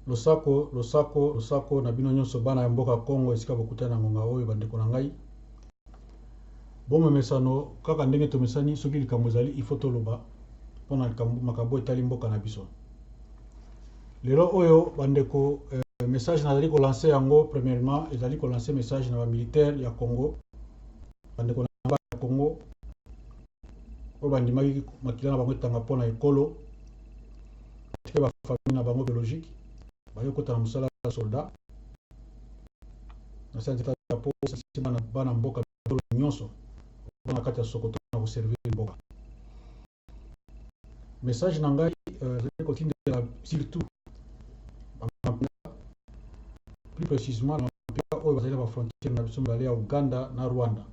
losako na bino nyonso bana ya mboka Congo esika bokutana na ngonga oyo bandeko na ngai. Bomemesano kaka ndenge tomesani soki likambo ezali ifo toloba mpona makambo etali mboka na biso. Lelo oyo bandeko message nazali kolanse yango premièrement ezali kolanse message na ba militaire ya Congo. Bandeko na ngai ya Congo oyo bandimaki makila na bango etanga mpona ekolo tike ba famille na bango biologique bayo kota na mosala ya soldat na santé ya po sima na bana mboka nyonso na kati ya Sokoto na servir mboka. Message na ngai je continue surtout plus précisément na mpika oyo bazali na frontière na biso mbala ya Uganda na Rwanda.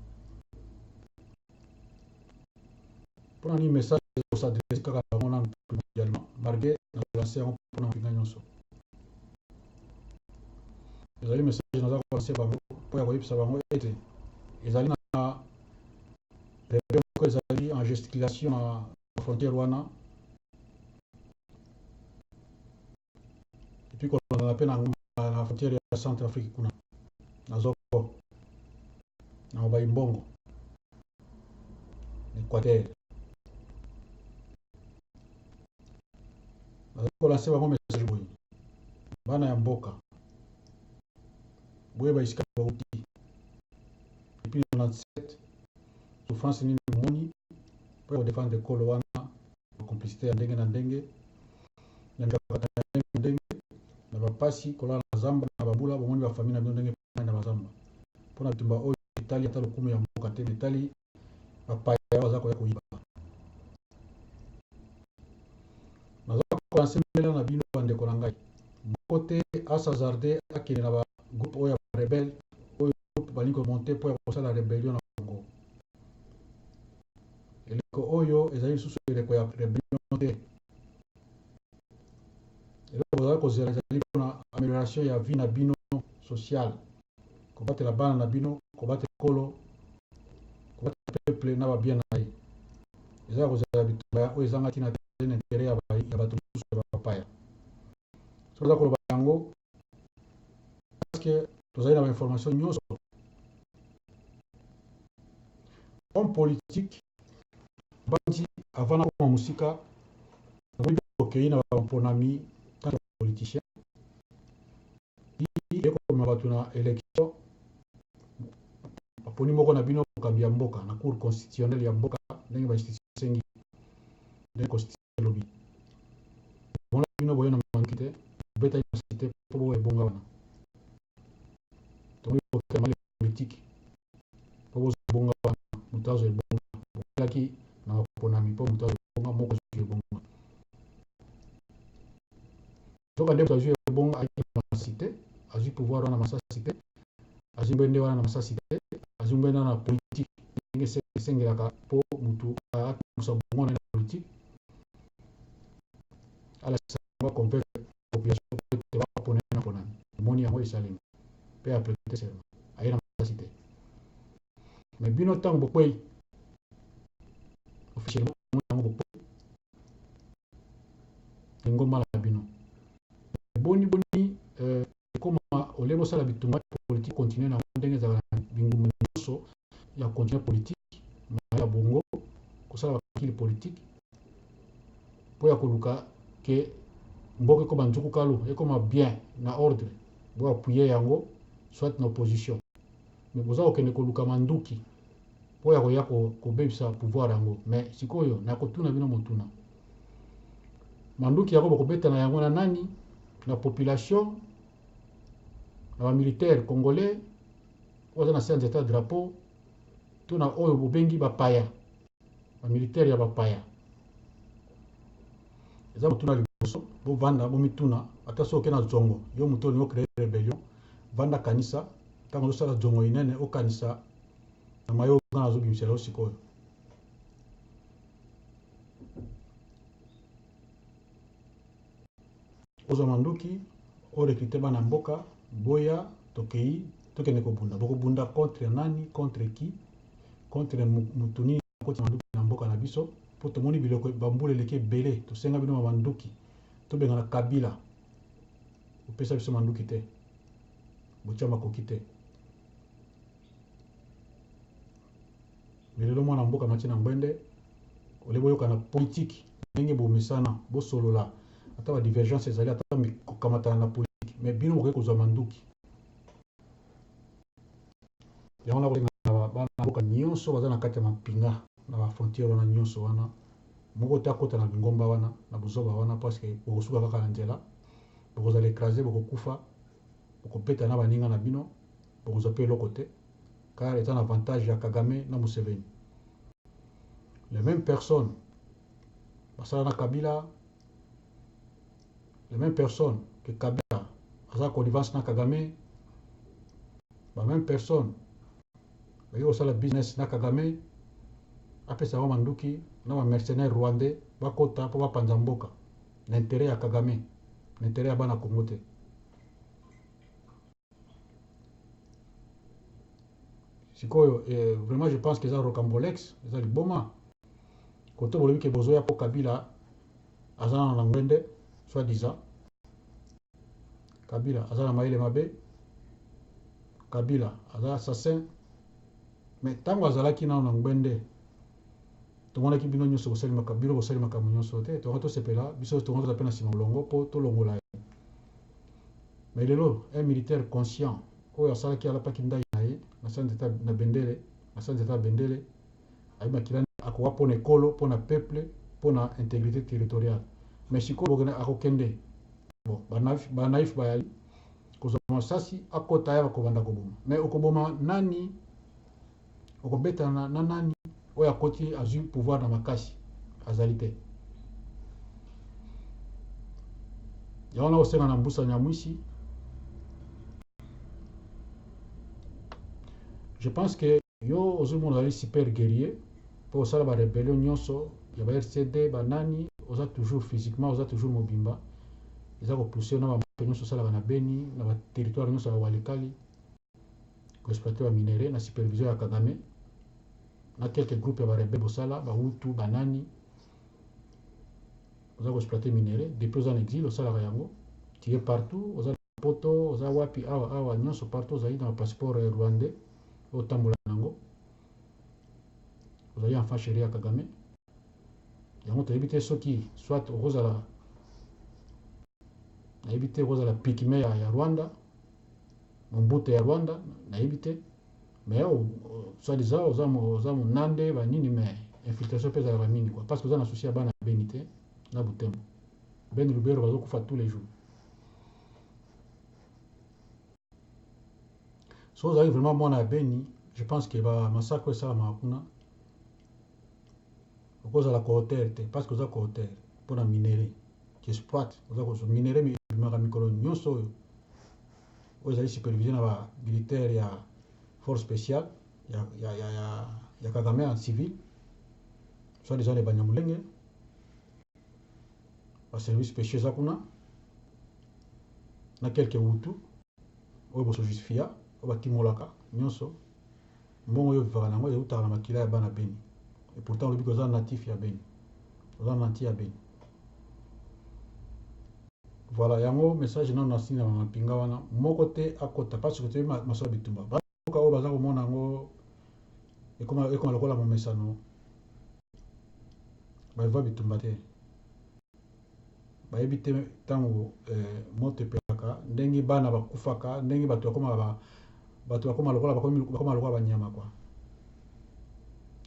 Pour un message au s'adresser kaka bango na primordialement malgré na lancer en pour mpika nyonso. Ezali message naza kolanse bango po ya koyebisa bango ete ezali na rebelle moko ezali en gesticulation na frontière wana epuis kolanda mpe na frontière ya Centrafrique kuna na Zoko na Mobai Mbongo Equateur. Nazali kolanse bango message boye bana ya mboka boye baisika bauti depuis 97 souffrance nini moni pour défendre ekolo wana complicité ya ndenge na ndenge na mikakata ya ndenge na bapasi kolala na zamba na babula bomoni ba famille na bino ndenge na bazamba mpona bitumba oyo etali ata lokumu ya mboka te etali bapaya baza koya koyiba. Naza kolanse mbela na bino bandeko na ngai moko te asazarde akende na bagroupe oyo ya rebelle oyo balingi komonte mpo ya kosala rebellion na Congo. Eleko oyo ezali lisusu eleko ya rebellion te. Eleko bozali kozela ezali mpona amélioration ya vie na bino sociale, kobatela bana na bino, kobatela ekolo, kobatela peuple na babien na ye. Ezali kozela bitumba oyo ezanga ntina te na intere ya bato mosusu ya bapaya. So toza koloba yango parceke tozali na bainformation nyonso. Homme politique banti avant na koma musika nakoki kokei na bamponami tant politicien ekoma bato na élection baponi moko na bino mokambi ya mboka na cour constitutionnelle ya mboka ndenge bainstitution esengi ndenge constitution elobi mona bino boye na manduki te bobeta université mpo boyo ebonga wana tomoki kokema politique mpo bozobonga wana moto azo ebonga bokelaki na baponami mpo moto azo ebonga moko azwi ebonga soka nde moto azwi ebonga ayaki na masasi te azwi pouvoir wana na masasi te azwi mbende wana na masasi te azwi mbende wana na politique ndenge esengelaka mpo motu akomusa bongo na politique alasisa yango aconvaincre population ete baponami na ponami emoni yango esalemi mpe aprete serment aye na masasi te. Mais bino ntango bokwei officiellement yango bokwei engomba na bino boni ekoma oleba osala bitumba politique continue na ndenge ezalaka na bingumba nyonso ya continue politique ya bongo kosala bakili politique mpo ya koluka ke mboka ekoma nzuku kalu ekoma bien na ordre bo appuye yango soit na opposition. Mais boza kokende koluka manduki mpo ya koya kobebisa pouvoir yango. Mais sikoyo na kotuna bino motuna manduki yango bokobeta na yango na nani na population na bamilitaire congolais oyo aza na ser d'état drapeau to na oyo bobengi bapaya bamilitaire ya bapaya eza motuna liboso bovanda bomituna ata soki oke na zongo yo moto olingi ocrée rebellion vanda kanisa ntango ozosala zongo inene okanisa na mayo nga nazobimisela yo sikoyo. Ozwa manduki orekrite bana mboka boya tokei tokende kobunda bokobunda contre nani contre qui contre mutu nini akoti manduki na mboka na biso mpo tomoni biloko bambula eleki ebele tosenga bino manduki tobenga na Kabila opesa biso manduki te botia makoki te lelo mwana mboka mati na ngwende ole boyoka na politique ndenge bomesana bosolola ata ba divergence ezali ata kokamatana na politique mais bino bokoki kozwa manduki yango na kolenga bana mboka nyonso baza na kati ya mapinga na bafrontiere wana nyonso wana moko te akota na ngomba wana na bozoba wana parce que bokosuka kaka na nzela bokozala écrasé bokokufa bokobeta na baninga na bino bokozwa mpe eloko te car eza na avantage ya Kagame na Museveni les mêmes personnes basala na Kabila les mêmes personnes que Kabila aza connivence na Kagame ba même personne baki kosala business na Kagame apesa bango manduki na ba mercenaire rwandais bakota mpo bapanza mboka na intérêt ya Kagame na intérêt ya bana Congo te sikoyo vraiment je pense que eza rocambolex eza liboma kote bolobi ke bozoya mpo Kabila aza na ngwende soit disant Kabila aza na mayele mabe Kabila aza assassin mais ntango azalaki nano na ngwende tomonaki bino nyonso bosalimaka bino bosali makambo nyonso te tonga tosepela biso tonga toza mpe na nsima molongo mpo tolongola ye mais lelo un militaire conscient oyo asalaki alapaki ndai na ye na sanzeta na bendele na sanzeta bendele ayebakila akoka mpona ekolo mpona peuple mpona intégrité territoriale mais sikoyo akokende bon banaif bayali kozwa masasi akota ya bakobanda koboma mais okoboma nani okobetana na nani oyo akoti azwi pouvoir na makasi azali te yango na kosenga na mbusa nyamwisi je pense que yo ozomona ozali super guerrier mpo osala barébellion nyonso ya ba RCD banani oza toujours physiquement oza toujours mobimba eza kopousse na bamope nyonso osalaka na Beni na baterritoire nyonso ya Walikali koexploite baminere na supervision ya Kagame na quelques groupes ya barebele bosala bahutu banani oza koexploite minere depuis oza na exil osalaka yango tie partout oza na poto oza wapi awa nyonso partout ozali na passeport rwandais otambola nango ozali enfant chéri ya Kagame yango toyebi te soki soit okozala nayebi te okozala pikime ya Rwanda mombute ya Rwanda nayebi te mais soit disant oza monande banini mais infiltration mpe ezalaka mingi quoi parce que oza na souci ya bana Beni te na Butembo Beni Lubero bazokufa tous les jours so ozali vraiment mwana ya Beni je pense que bamassacre esalamaka kuna okozala coauteur te parce que oza coauteur mpona minere exploite oza kozwa minere ebimaka mikolo nyonso oyo ezali supervisé na bamilitaire ya force spéciale ya Kagame en civil soit disant les Banyamulenge baservice spéciaux eza kuna na quelques hutu oyo bosojustifia oyo batimolaka nyonso mbongo oyo vivaka nango eutaka na makila ya bana Beni et pourtant olobi oza natif ya Beni oza nanti ya Beni voilà yango message nano nasini na mapinga wana moko te akota parce que toyebi masolo bitumba baoka oyo baza komona yango ekoma lokola momesano baiva bitumba te bayebi te ntango moto epelaka ndenge bana bakufaka ndenge bato bakoma lokola banyama kwa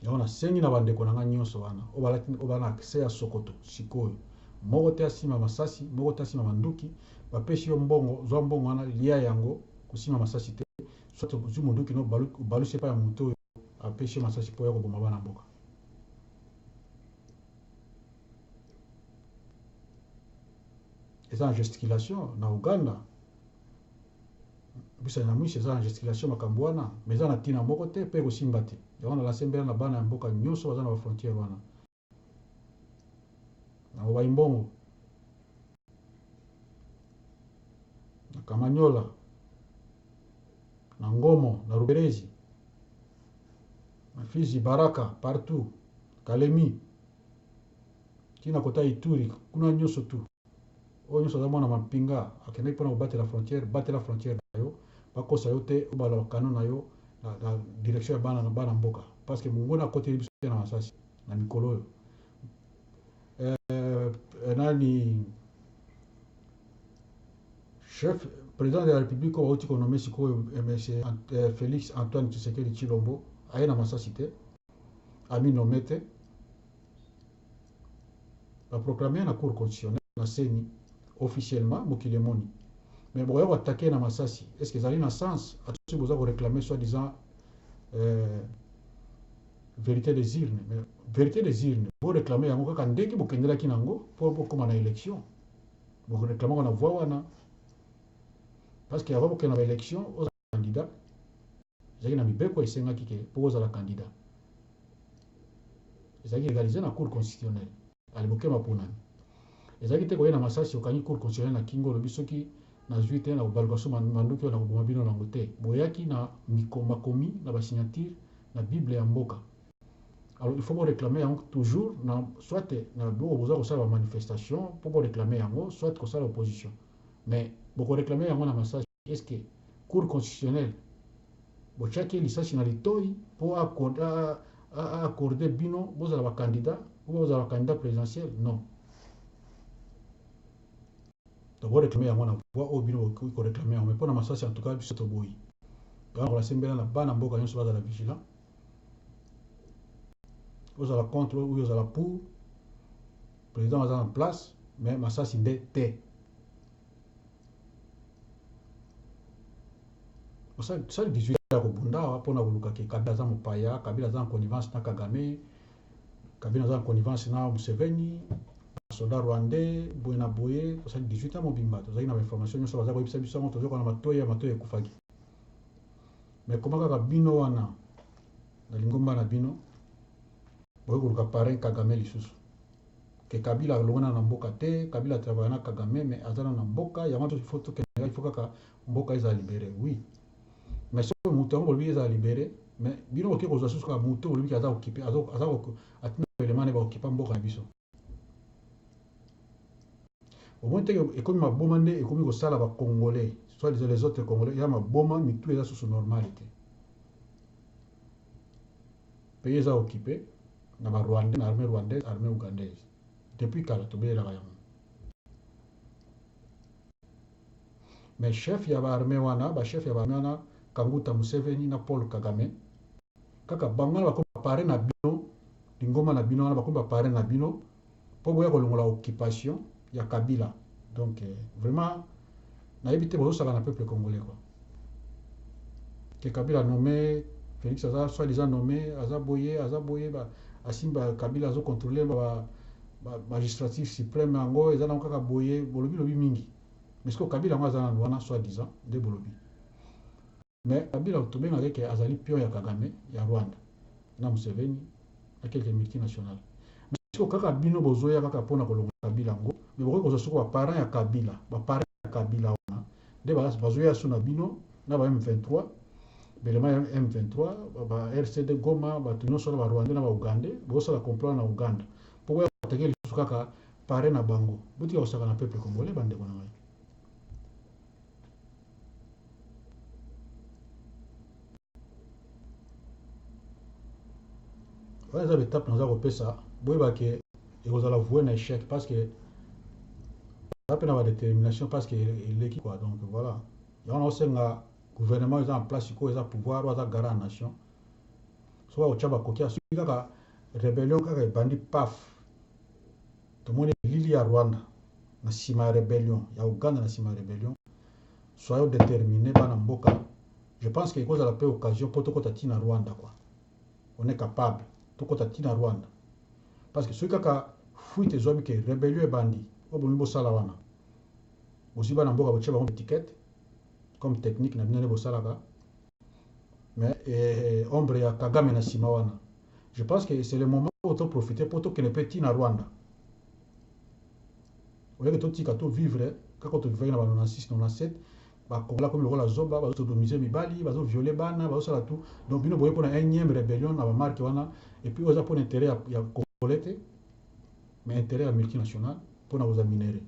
yango nasengi na bandeko na nga nyonso wana oyo bana akse ya sokoto sikoyo moko te asima masasi moko te asima manduki bapesi yo mbongo zwa mbongo wana lia yango kosima masasi te soit ozwi monduki no baluse epai ya moto oyo apesi yo masasi mpo ya koboma bana mboka eza en gesticulation na Uganda bisa na mwisi eza en gesticulation makambo wana mais eza na ntina moko te mpe kosimba te yango na lase mbela na bana ya mboka nyonso baza na bafrontiere wana na Waimbongo na Kamanyola na Ngomo na Ruberezi na Fizi Baraka partout Kalemi tina kota Ituri kuna nyonso tu oyo nyonso aza mwana mapinga akendaki mpona kobatela frontière na yo bakosa yo te obala bakano na yo na direction ya bana mboka parce que mongoni akoteli biso te na masasi na mikolo oyo nani chef président de la république oyo bauti konome sikoyo monsieur Félix Antoine Tshisekedi Tshilombo aye na masasi te aminome te baproclame na cour constitutionnelle na seni officiellement mokili emoni mais bokoya koatake na masasi est ce que ezali na sens atosi boza koréclame soi disant vérité des urnes mais vérité des urnes boréclame yango kaka ndenge bokendelaki nango mpo bokóma na élection boréclame yango na voix wana parce que avant bokende na baélection ozala candidat ezalaki na mibeko esengaki ke mpo ozala candidat ezalaki légalisé na cour constitutionnelle alibokema mponani ezalaki te koye na masasi okangi cour constitutionnelle na kingo olobi soki nazwi te na kobaluka so manduki oyo na koboma bino nango te boyaki na makomi na basignature na bible ya mboka alors il faut boréclame yango toujours na soit na boko boza kosala bamanifestation mpo boréclame yango soit kosala opposition mais bokoréclame yango na masasi est ce que cour constitutionnelle botiaki lisasi na litoi mpo accorde bino bozala bacandidat ou bozala bacandidat présidentiel non donc boréclame yango na voix oyo bino bokoki koréclame yango mais mpo na masasi en tout cas biso toboyi yango kolasembela na bana mboka nyonso bazala vigilant ozala contre ou ozala pour président aza en place mais masasi nde te osali 18 ya kobunda awa mpona koluka ke Kabila aza mopaya Kabila aza en connivence na Kagame Kabila aza en connivence na Museveni basoda rwandais boye na boye osali 18 ya mobimba tozalaki na bainformation nyonso baza koyebisa biso yango tozoka na matoyi ekufaki mais koma kaka bino wana na lingomba na bino boye koluka parrain Kagame lisusu ke Kabila alongana na mboka te Kabila travailla na Kagame mais azana na mboka yango to il faut kaka mboka eza libéré oui mais so mutu yango bolobi eza libéré mais bino boke kozwa susu kaka mutu bolobi aza occupé atina élément ne baoccupa mboka na biso omoi te ekomi maboma nde ekomi kosala bacongolais soit les autres congolais eza maboma mitu eza susu normalité pays eza occupé na barwandais na armée rwandaise armée ougandaise depuis kala tobelelaka yango mais chef ya baarmée wana bachef ya baarmée wana Kanguta Museveni na Paul Kagame kaka bango wana bakomi bapare na bino lingomba na bino wana bakomi bapare na bino mpo boya kolongola occupation ya Kabila donc vraiment nayebi te bozosala na peuple congolais quoi ke Kabila nommé Félix aza soi-disant nommé aza boye asimba Kabila azocontrôle magistrature suprême yango eza nango kaka boye bolobi mingi mais siko Kabila yango aza na wana soi-disant nde bolobi mais Kabila tobengaka ke azali pion ya Kagame ya Rwanda na Museveni na quelques multinationales mais siko kaka bino bozoya kaka mpona kolongola Kabila yango mais bokoki kozwa soko baparent ya Kabila wana nde bazoya so na bino na ba M23 belema ya M23 ba RCD Goma bato nyonso na barwandais na baugandais bozosala complot na Uganda mpo boya koteke lisusu kaka pare na bango botika kosaka na peuple congolais bandeko na ngai wana eza betape naza kopesa boyeba ke ekozala voué na échec parce que eza mpe na badétermination parce que eleki quoi donc voilà yango naosenga gouvernement eza en place sikoyo eza pouvoir oyo aza garant ya nation soki akotya bakoki soki kaka rébellion kaka ebandi paf tomoni elili ya Rwanda na nsima ya rébellion ya Uganda na nsima ya rébellion soyez déterminé bana mboka je pense que ekozala mpe occasion mpo tokota ntina Rwanda quoi on est capable tokota ntina Rwanda parce que soki kaka fuite ezwami ke rébellion ebandi oyo bolingi bosala wana bozwi bana mboka botia bango étiquette comme technique na bino nde bosalaka mais ombre ya Kagame na nsima wana je pense que c'est le moment oyo toprofite mpo tokende mpe ntina Rwanda oyeke totika tovivre kaka tovivaki na ba 96 97 bakongola komi lokola zoba bazosodomise mibali bazoviole bana bazosala tout donc bino boye mpona énième rébellion na bamarke wana et puis oyo eza mpona intérêt ya congolais te mais intérêt ya multinational mpona kozwa minere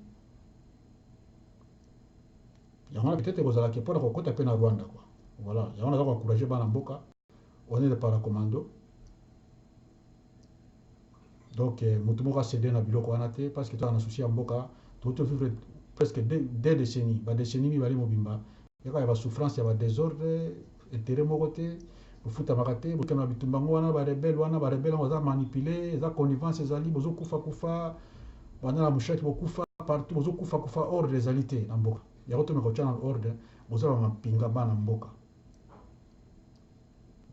yango wana peut-être kozalaki mpona kokota mpe na Rwanda quoi. Voilà, yango naza koencourage bana mboka on est de paracommando. Donc moto moko acédé na biloko wana te parce que toza na souci ya mboka toto vivre presque deux décennies badécennie mibale mobimba yaka ya basouffrance ya badésordre etere moko te bofutamaka te bokende na bitumba yango wana barebele yango baza manipule eza connivence ezali bozokufa bana na mushaki bokufa partout bozokufa ordre ezali te na mboka yango tomeka kotya na ordre bozala mapinga bana mboka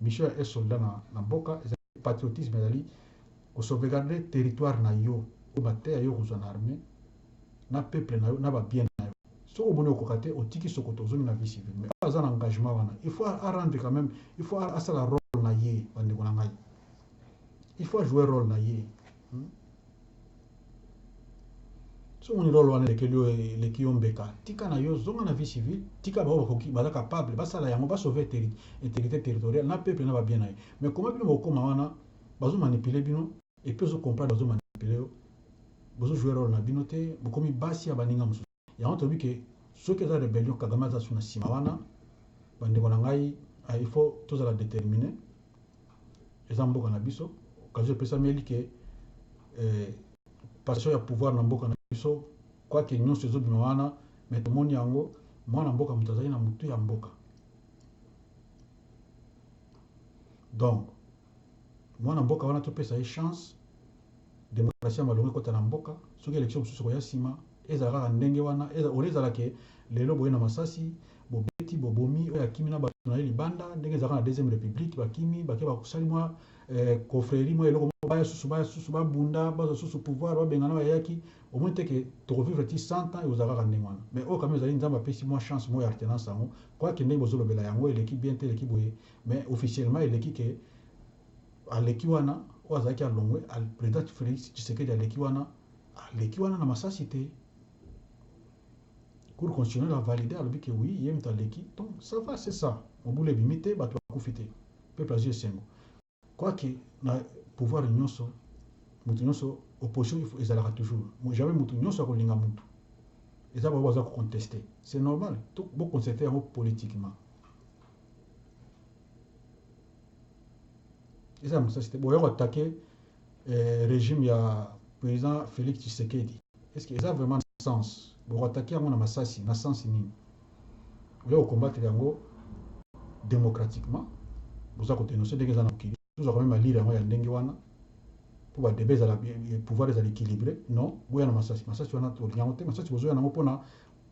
mission ya soldat na mboka ezali patriotisme ezali sauvegarder territoire na yo bate ya yo kozwa na armée na peuple na yo na babien na yo soko oboni okoka te otiki sokoto ozongi na vie civile mais aza na engagement wana il faut rendre quand même il faut asala rôle na ye bandeko na ngai il faut jouer rôle na ye so moni rôle wana eleki yo mbeka tika na yo zonga na vie civile tika bao bakoki baza capable basala yango basauve intégrité territoriale na peuple na babien na ye mais comment bino bokoma wana bazomanipule bino et puis comprendre bazomanipule bozo jouer rôle na bino te bokomi basi ya baninga mosusu yango toyebi ke soki eza rébellion Kagame aza su na nsima wana bandeko na ngai il faut tozala déterminé eza mboka na biso occasion epesameli ke passation ya pouvoir na mboka na biso kwake nyonso ezobima wana mais tomoni yango mwana mboka moto azali na motu ya mboka donc mwana mboka wana topesa ye chance démocratie ya malongo ekota na mboka soki élection mosusu koya nsima ezala kaka ndenge wana oyo ezalaki lelo boye na masasi bobeti bobomi oyo akimi na bato na ye libanda ndenge ezalaka na deuxième république bakimi bake bakosali mwa confrérie mwa eloko baya susu babunda bazwa susu pouvoir babengana bayaki omoi teke tokovivre ti 100 ans ekozala kaka ndenge wana mais oyo kami ezali nzambe apesi mwa chance mwa ya alternance yango kwaki ndenge bozolobela yango eleki bien te eleki boye mais officiellement eleki ke aleki wana oyo azalaki alongwe président Félix Tshisekedi aleki wana na masasi te cour constitutionnelle a validé alobi ke oui ye moto aleki donc ça va c'est ça mobulu ebimi te bato bakufi te peuple azwi esengo kwaki na pouvoir nyonso moto nyonso opposition ezalaka toujours jamais moto nyonso akolinga motu eza bao baza koconteste c'est normal boconteste yango politiquement eza masasi te boya koatake régime ya président Félix Tshisekedi est-ce que eza vraiment sens bokoatake yango na masasi na sens nini oya kokombattre yango démocratiquement boza kodenonce ndenge eza na mokili tozwa quand même alire yango ya ndenge wana po badebe ezala pouvoir ezala équilibré non boya na masasi wana tolingango te masasi bozoya nango mpona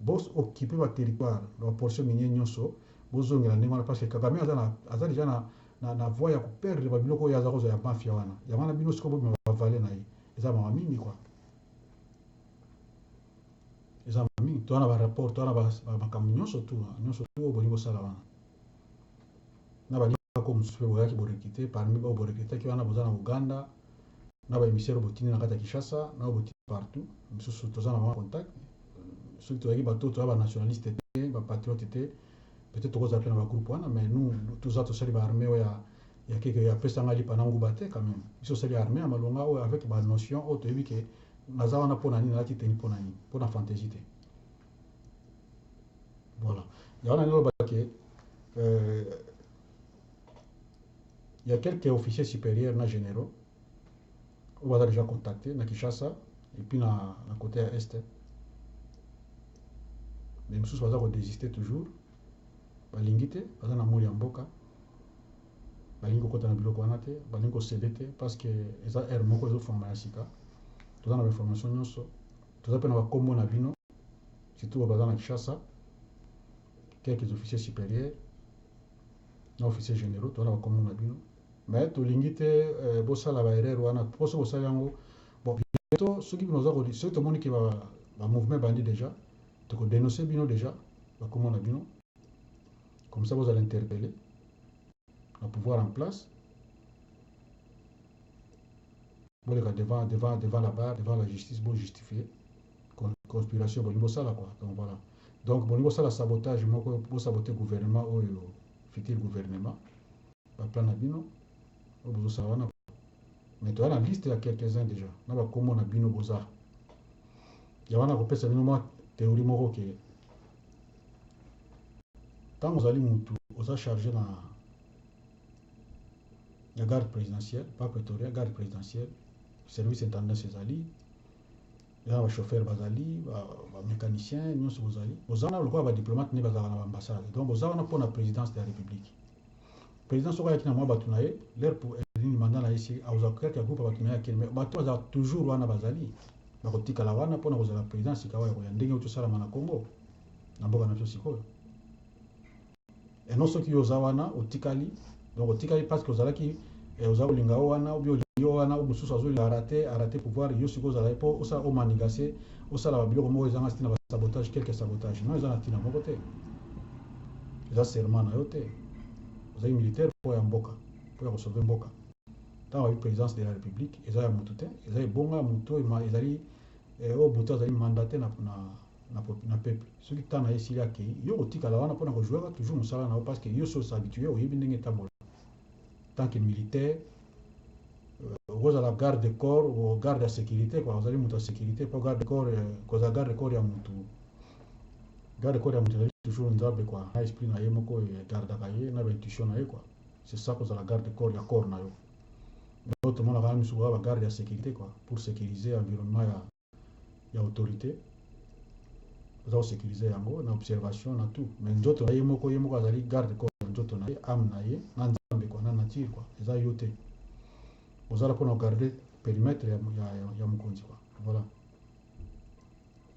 occuper baterritoire baportion minier nyonso bozongela ndenge wana parce que Kagame aza déjà na voie ya koperdre babiloko oyo aza kozwa ya mafia wana yango wana bino sikoyo bobima bavale na ye eza mama mingi kwa eza mama mingi towana barapport towana makambo nyonso tu oyo bolingi bosala wana na balingako mosusu mpe boyaki borekite parmi bao borekitaki wana boza na Uganda na baémissaire botindi na kati ya Kinshasa na botindi partout misusu toza na mwa contact soki tozalaki bato toza banationaliste te bapatriote te peut-être tokozala mpe na bagroupe wana mais nous toza tosali baarmée oyo ya keke yapesanga lipa na nguba te quand même biso osali armée ya malonga oyo avec banotion oyo toyebi ke naza wana mpona nini nalati teni mpona nini mpona fantaisie te voilà ya wana nilobake il y a quelques officiers supérieurs na généraux oyo baza déjà contacté na Kinshasa et puis na côté ya est mais mosusu baza kodésiste toujours balingi te baza na moli ya mboka balingi kokota na biloko wana te balingi kosede te parce que eza aire moko ezofamba ya sika toza na bainformation nyonso toza mpe na bakombo na bino surtout baza na Kinshasa quelques officiers supérieurs na officiers généraux toza na bakombo na bino mais tolingi te bosala baerreur wana poso bosala yango bon bientôt soki bino soki tomoni ke bamouvement bandi déjà tokodénonce bino déjà bakombo na bino comme ça vous allez interpeller le pouvoir en place vous allez devant la barre devant la justice pour justifier conspiration bon niveau ça là quoi donc voilà donc bon niveau ça la sabotage pour saboter le gouvernement ou le futur gouvernement la plan na bino vous ça wana mais tu as la liste il y a quelques-uns déjà na ba comment na bino boza ya wana ko pesa bino moi théorie moko ke Tant que vous allez moutou, vous avez chargé la garde présidentielle, pas prétorienne, garde présidentielle, service intendant Césali, il y a un chauffeur bazali, un mécanicien, nous sommes bazali. Vous avez un diplomate ni bazali dans l'ambassade. Donc vous avez pour la présidence de la République. Président Soka yakina mwa batunaye, l'air pour elini mandana ici, a uza quelques groupes batunaye qui mais batu baza toujours wana bazali. Bakotika la wana pour la présidence ikawa ya ndenge utu sala mana Congo. Na mboka na byo sikoyo. Et non ceux qui ozawana otikali, donc otikali parce que ozalaki ozaolinga wana ou bien wana ou mususu azolinga arrêter pouvoir yo siko ozala po osa o manigase osala babiloko moko ezanga stina ba sabotage quelques sabotage non ezana tina moko te. Eza serment na yo te. Vous avez militaire pour y mboka, pour y sauver mboka. Dans la présidence de la République, ils ont mututé, ils ont bonga muto, ils ont muto, ils ont mandaté na peuple. Ceux qui sont ici là qui, yo otika la wana pour na jouer toujours musala na parce que yo sont habitués au yebindenge tabola. Tant que militaire, vous avez la garde de corps ou garde de sécurité quoi, vous avez muto sécurité pour garde de corps, cause garde de corps ya muto. Garde de corps ya muto toujours nzabe quoi, na esprit na yemoko garde akaye na intuition na ye quoi. C'est ça que la garde de corps ya corps na yo. Mais tout le monde a quand même souvent la garde de sécurité quoi, pour sécuriser l'environnement ya autorité. Vous avez sécurisé yango na observation na tout. Mais nzoto na yemoko azali garde de corps nzoto na ye am na ye na nzambe quoi na nature quoi. Eza yote. Vous allez pour garder périmètre ya mukonzi quoi. Voilà.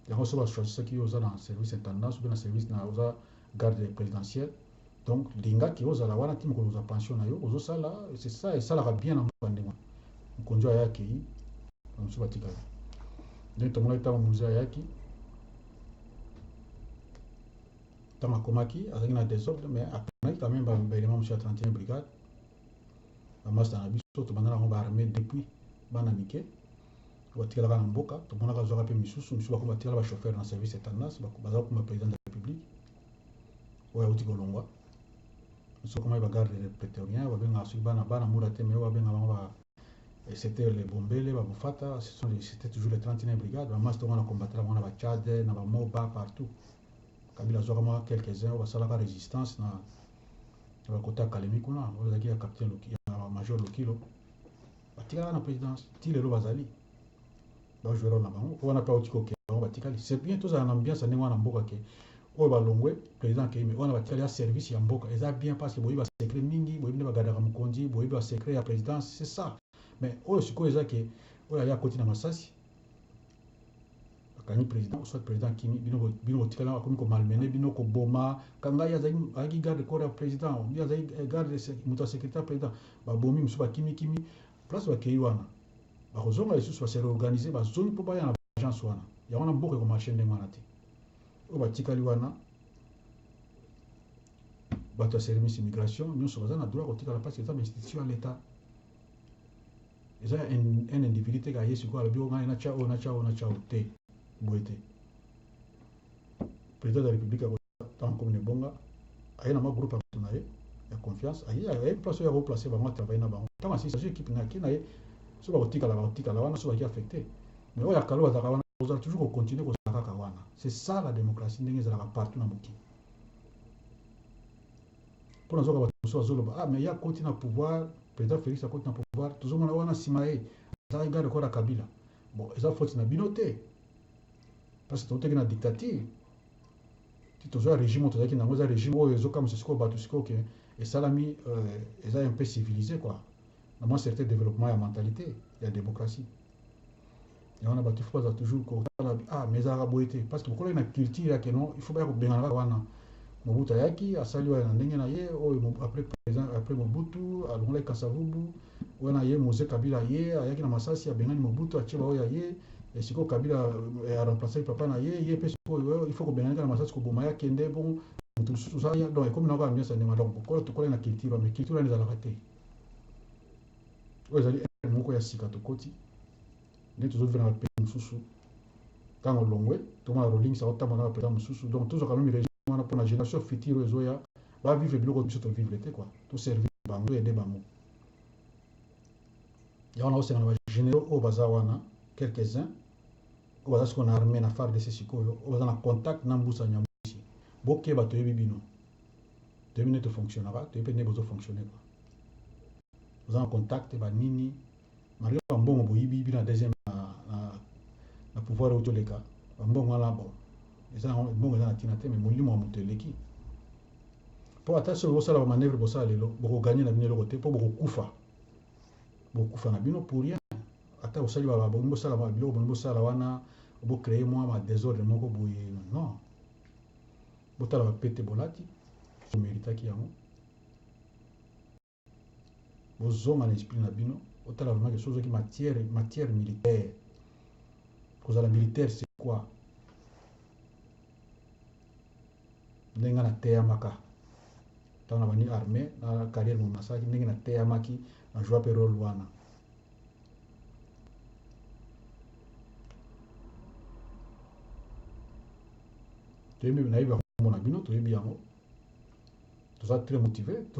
Yango so ba choisir qui oza na service intendance ou bien na service na oza garde présidentielle. Donc linga qui ozala wana ti mokolo za pension na yo ozo sala c'est ça et ça la bien na mbandema. Mukonzi ya ki on se batika. Donc tout le monde est en musée yaki. Tama komaki azaki na désordre mais après quand même ba élément monsieur 31 brigade. Ba master na biso to bandana ko ba armée depuis bana mike. Batikala kana mboka to mona ka zoka pe misusu ba ko batikala ba chauffeur na service intendance ba ko baza ko ma président de la République. Oya utiko longwa. So comment il va garder les prétoriens, va bien assurer bana mourate mais va bien avant c'était les bombele, va bufata, c'était toujours les 31 brigades, va master on a combattu on a Tchad, na ba Moba partout. Kabila zokama quelques-uns va sala résistance na va côté Kalemi kuna, va zaki capitaine Loki, major Lokilo. Batika na présidence, ti le bazali. Ba jouer na bango, on a pas utiko ke on batika. C'est bien tout ça en ambiance na ngwana mboka ke. Oyo balongwe président Kagame on a batikali ya service ya mboka eza bien parce que boyi ba secret mingi boyi ne bagada ka mukonzi boyi ba secret ya présidence c'est ça mais oyo siko eza ke oyo ya koti na masasi bakani président soit président Kimi bino tikala comme ko malmené bino ko boma kanga ya zaki garde corps ya président ya zaki garde muta secrétaire président ba bomi musu ba kimi place ba keyi wana ba kozonga lisusu ba se réorganiser ba zone po ba ya na agence wana ya wana mboka ko marché ndenge wana te batikali wana bato ya service immigration nyonso baza na droit kotikala parce que eza institution ya l'état eza un individu te ka ye sikoyo alobi ngai na tia te boye te président de la république akotan comme ne bonga aye na ma groupe na ye ya confiance aye place oyo ya koplace bango atravaille na bango ntango asili sazo équipe na ye na ye so bakotikala wana so baki affecté mais oyo akalo bazalaka wana ozala toujours kocontinue kozala kaka wana c'est ça la démocratie ndenge ezalaka partout na mokili mpo nazoka bato mosusu bazoloba mais ya koti na pouvoir président Félix akoti na pouvoir tozomona wana nsima ye azalaki garde corps ya Kabila bon eza faute na bino te parce que toteki na dictature ti tozoya régime oyo tozalaki nango eza régime oyo ezokamwisa sikoyo bato sikoyo ke esalami eza un peu civilisé quoi na mwa certain développement ya mentalité ya démocratie yango bato faut baza toujours kotala mais ezalaka boye te parce que bokola na culture yake non il faut baya kobengana kaka wana Mobutu ayaki asali oyo na ndenge na ye oyo après Mobutu alongolaki Kasavubu oyo na ye Mose Kabila ye ayaki na masasi abengani Mobutu atie baoyo ya ye sikoyo Kabila aremplace papa na ye mpe sikoyo il faut kobengani kaka na masasi koboma ye akende bon motu mosusu osala donc ekomi na kaka ambiance ndenge donc bokola tokola na culture mais culture wana ezalaka te oyo ezali moko ya sika tokoti nde tozovivre na pays mosusu ntango longwe tomona rolingisa kotambola na président mosusu donc tozwaka memi régime wana mpona génération future oyo ezoya bavivre biloko biso tovivre te quoi toservir bango ede bango ya wana osenga na bagénéraux oyo baza wana quelques-uns oyo baza sikoyo na armée na FARDC sikoyo oyo baza na contact na mbusa nyamwisi bokeba toyebi bino toyebi nde tofonctionnera toyebi mpe nde bozofonctionne quoi oza na contact banini malgré bambongo boyibi na deuxième na pouvoir oyo toleka bambongo wana bon mbongo eza na ntina te mais molimo ya moto eleki mpo ata soki bosala bamanevre bosala lelo bokoganye na bino eloko te mpo bokufa na bino pour rien ata bosali bolingi bosala biloko bolingi bosala wana bocreye mwa badésordre moko boye non botala bapete bolati boméritaki yango bozonga na esprit na bino otala vraiment ke soki matière militaire kozala militaire c'est quoi ndenge nateyamaka ntango na bani armée na carrière momasaki ndenge nateyamaki na joie mpe role wana toyebi nayebi bakombo na bino toyebi yango toza trop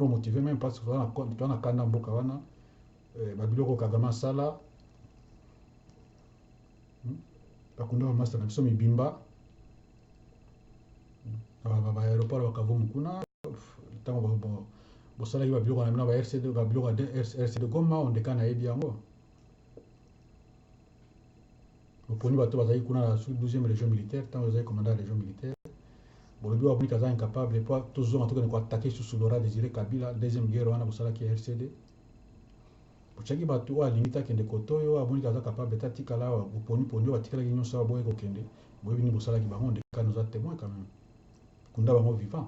motivé même parce que toza na kanda mboka wana babiloko Kagame asala bakunda bamaster na biso mibimba baaéroport bakavumu kuna ntango bosalaki babiloko na bino ba RCD babiloko ya RCD Goma ondeka nayebi yango boponi bato bazalaki kuna na 12e région militaire ntango ezalaki commandant ya région militaire bolobi babonika aza incapable mpo tozonga tokende koatake susu Laurent Désiré Kabila deuxième guerre wana bosalaki ya RCD botiaki bato oyo alingi takende koto oyo abonika aza capable ta tikala boponi oyo batikalaki nyonso awa boye kokende boyebi nini bosalaki bango ndeka noza témoin quand même kunda bango vivant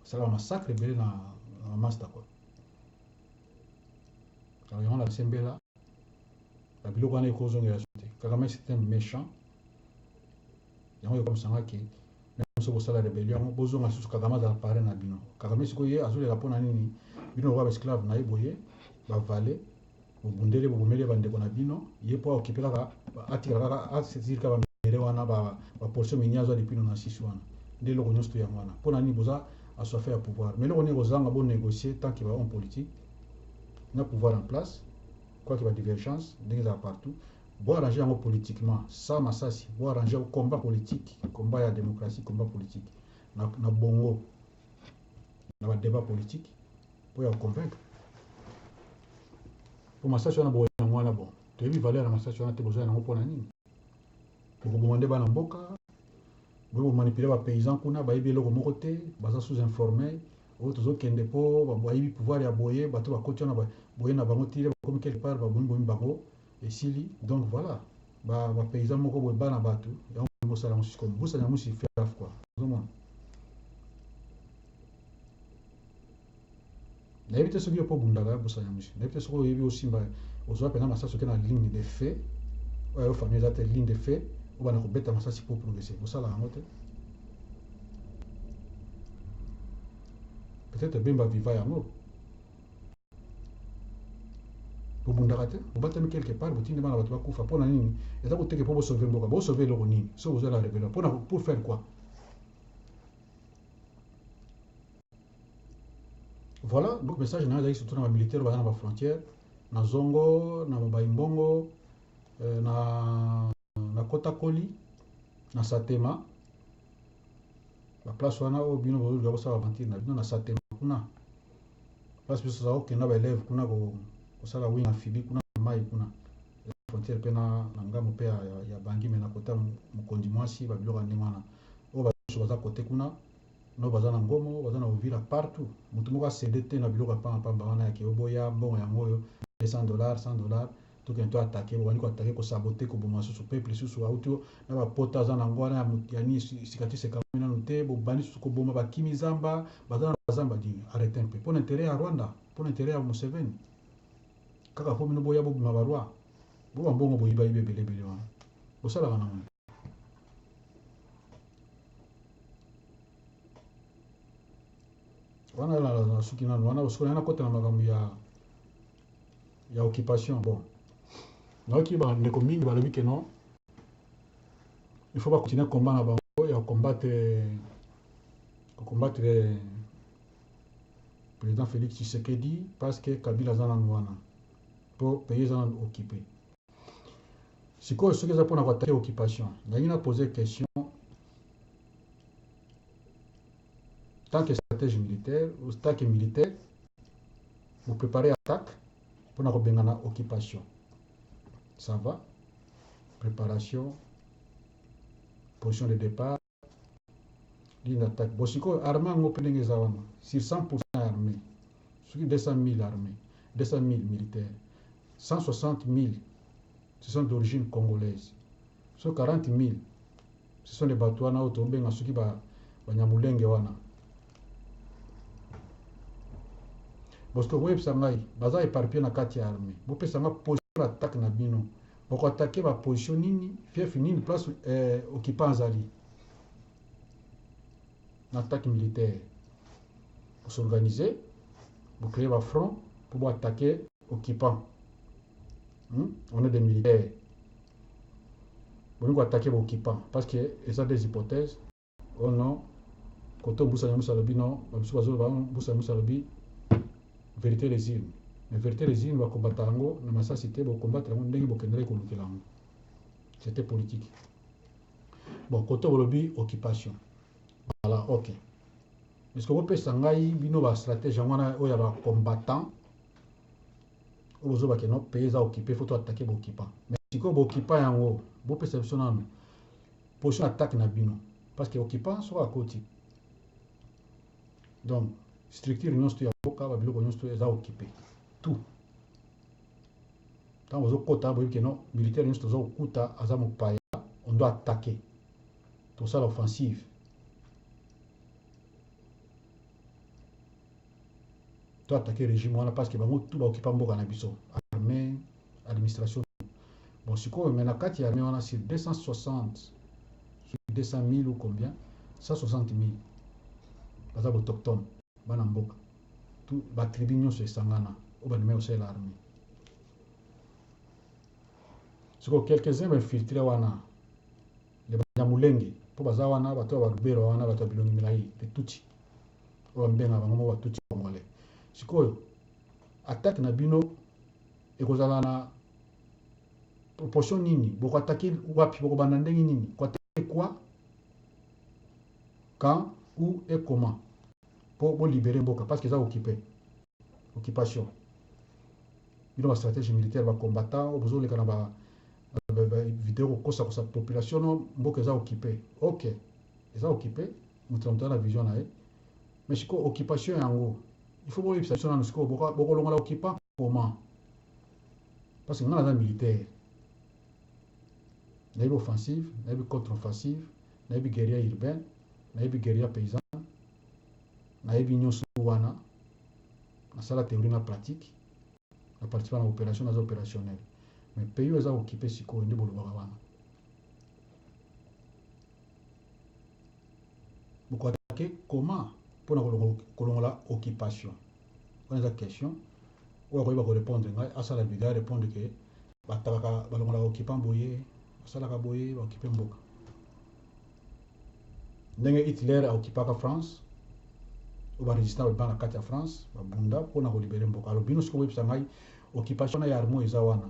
basalaka massacre ebele na master quoi alors yango na sembela babiloko wana ekozongela so te Kagame c'est un méchant yango ekomsangaki so bosala rébellion yango bozonga susu Kagame azala pare na bino Kagame sikoyo ye azolela mpona nini bino lokola baesclave na ye boye bavale bobundele bobomeli bandeko na bino ye mpo aokipe kaka atikala kaka asesiri kaka bamere wana baportion mini azwa depuis 96 wana nde eloko nyonso to yango wana mpona nini boza assoife ya pouvoir mais eloko nini kozanga bonégocier tant que bahomme politique na pouvoir en place quoique badivergence ndenge ezala partout boarrange yango politiquement sans masasi boarrange combat politique combat ya démocratie combat politique na bongo na badébat politique mpo ya convaincre po masasi wana boye yango wana bon toyebi valeur ya masasi wana te bozwa yango mpona nini bokoboma nde bana mboka boye bomanipule bapaysan kuna bayebi eloko moko te baza sous informé oyo tozokende mpo bayebi pouvoir ya boye bato bakoti wana boye na bango tire bakomi quelque part babomi bango esili donc voilà bapaysan moko boye bana bato yango bosala yango sikoyo bosala yango si faire quoi ozomona nayebi te soki yo mpo bundaka bosala yango si nayebi te soki oyebi osimba ozwa mpena masasi oke na ligne de fait oyo famille eza te ligne de fait obana kobeta masasi mpo progresser bosala yango te peut-être bemba viva yango bobundaka te bobatami quelque part botindi bana bato bakufa mpona nini eza koteke mpo bosauve mboka bosauve eloko nini soki bozwa la rébellion pour faire quoi voilà donc message na ezalaki surtout na bamilitaire baza na bafrontière na zongo na baimbongo na kotakoli na satema baplace wana oyo bino bozoluka kosala bavantire na bino na satema kuna place biso toza kokenda baélève kuna kosala wing amphibie kuna mai kuna frontière mpe na ngambo mpe ya bangime na kota mokondi mwasi babiloko ya ndenge wana oyo baso baza kote kuna no baza na ngomo baza na uvira partout motu moko asede te na biloko ya pambapamba wana yake oboya mbongo yango oyo $100 tokende to atake bobandi koatake kosabote koboma susu peuple susu auti na bapota aza nango wana yani cicatrice ekamami nanu te bobandi susu koboma bakimi zamba baza na bazamba di arrete mpe mpo na intérêt ya Rwanda mpo na intérêt ya Museveni kaka mpo bino boya bobima baroi bo bambongo boyiba yiba ebelebele wana bosalaka nango wana na suki nanu wana soki na kota na makambo ya occupation bon naoki bandeko mingi balobi ke non il faut bacontinue combat na bango ya combattre président Félix Tshisekedi parce que Kabila aza nanu wana mpo pays eza nanu occupé sikoyo soki eza mpona koatake occupation nangi na pose question tant que stratégie militaire, ou tant que militaire, vous préparez l'attaque pour la occupation. Ça va? Préparation, position de départ, ligne d'attaque. Bon, si vous armée sur 100% armée, sur 200 000 armées, 200 000 militaires, 160 000, ce sont d'origine congolaise. Sur 40 000, ce sont des bateaux qui sont tombés dans ce qui va Nyamulenge wana. Parce que vous savez, baza éparpillé na kati ya armée. Vous pouvez savoir position d'attaque na bino. Vous attaquer la position nini, fief nini place occupant zali. L'attaque militaire. Pour s'organiser, vous créez un front pour attaquer occupant. On est des militaires. Vous attaquer l'occupant parce que ça des hypothèses. Oh non, quand on bouge à Moussalobi, non, Moussalobi, vérité les îles. Mais vérité les îles, on va combattre Ango, on va cité, on va combattre Ango, c'était politique. Bon, quand on lobby, occupation. Voilà, ok. Est-ce que vous pouvez s'engager, bino ba stratégie, on a un combattant, on va que nos pays à occuper, il faut attaquer l'occupant. Mais si vous occupez Ango, vous pouvez sélectionner position attaque na bino. Parce que l'occupant soit à côté. Donc, structure non stu ya boka ba biloko non stu eza occupé tout tant vous okota boyebi que non militaire non stu zo okuta aza mopaya on doit attaquer tout ça l'offensive to attaquer régime wana parce que bango tout ba occupa mboka na biso armée administration bon sikoyo mais na kati ya armée wana sur 260 sur 200 000 ou combien 160 000 baza autochtone bana mboka tout ba tribu nyonso esangana o banime osala l'armée siko quelques-uns infiltrés wana les Banyamulenge po baza wana bato ba Rubero wana bato bilongi milai de tuti o mbenga bango ba tuti congolais sikoyo attaque na bino ekozala na proportion nini boko attaquer wapi boko banda ndenge nini ko attaquer quoi quand où et comment pour libérer mboka parce que ça occupé occupation bino ba stratégie militaire ba combattant obozo le kana ba vidéo ko sa population mboka za occupé ok ça occupé mutamta la vision na mais siko occupation yango il faut voir ça na siko boko longa la occupant comment parce que ngana za militaire na une offensive na une contre-offensive na une guérilla urbaine na une guérilla paysanne na une nyonso wana na sala théorie na pratique na participer à l'opération na opérationnel mais pays eza occupé siko ndi bolobaka wana boko attaquer comment pour na kolongola occupation on a question ou akoyeba ko répondre ngai asala biga répondre que bataka balongola occupant boye asalaka boye ba occuper mboka ndenge Hitler a occupaka France ou ba résistant ba na kati ya France ba bunda pour na ko libérer mboka alors bino siko websa ngai occupation na ya armo eza wana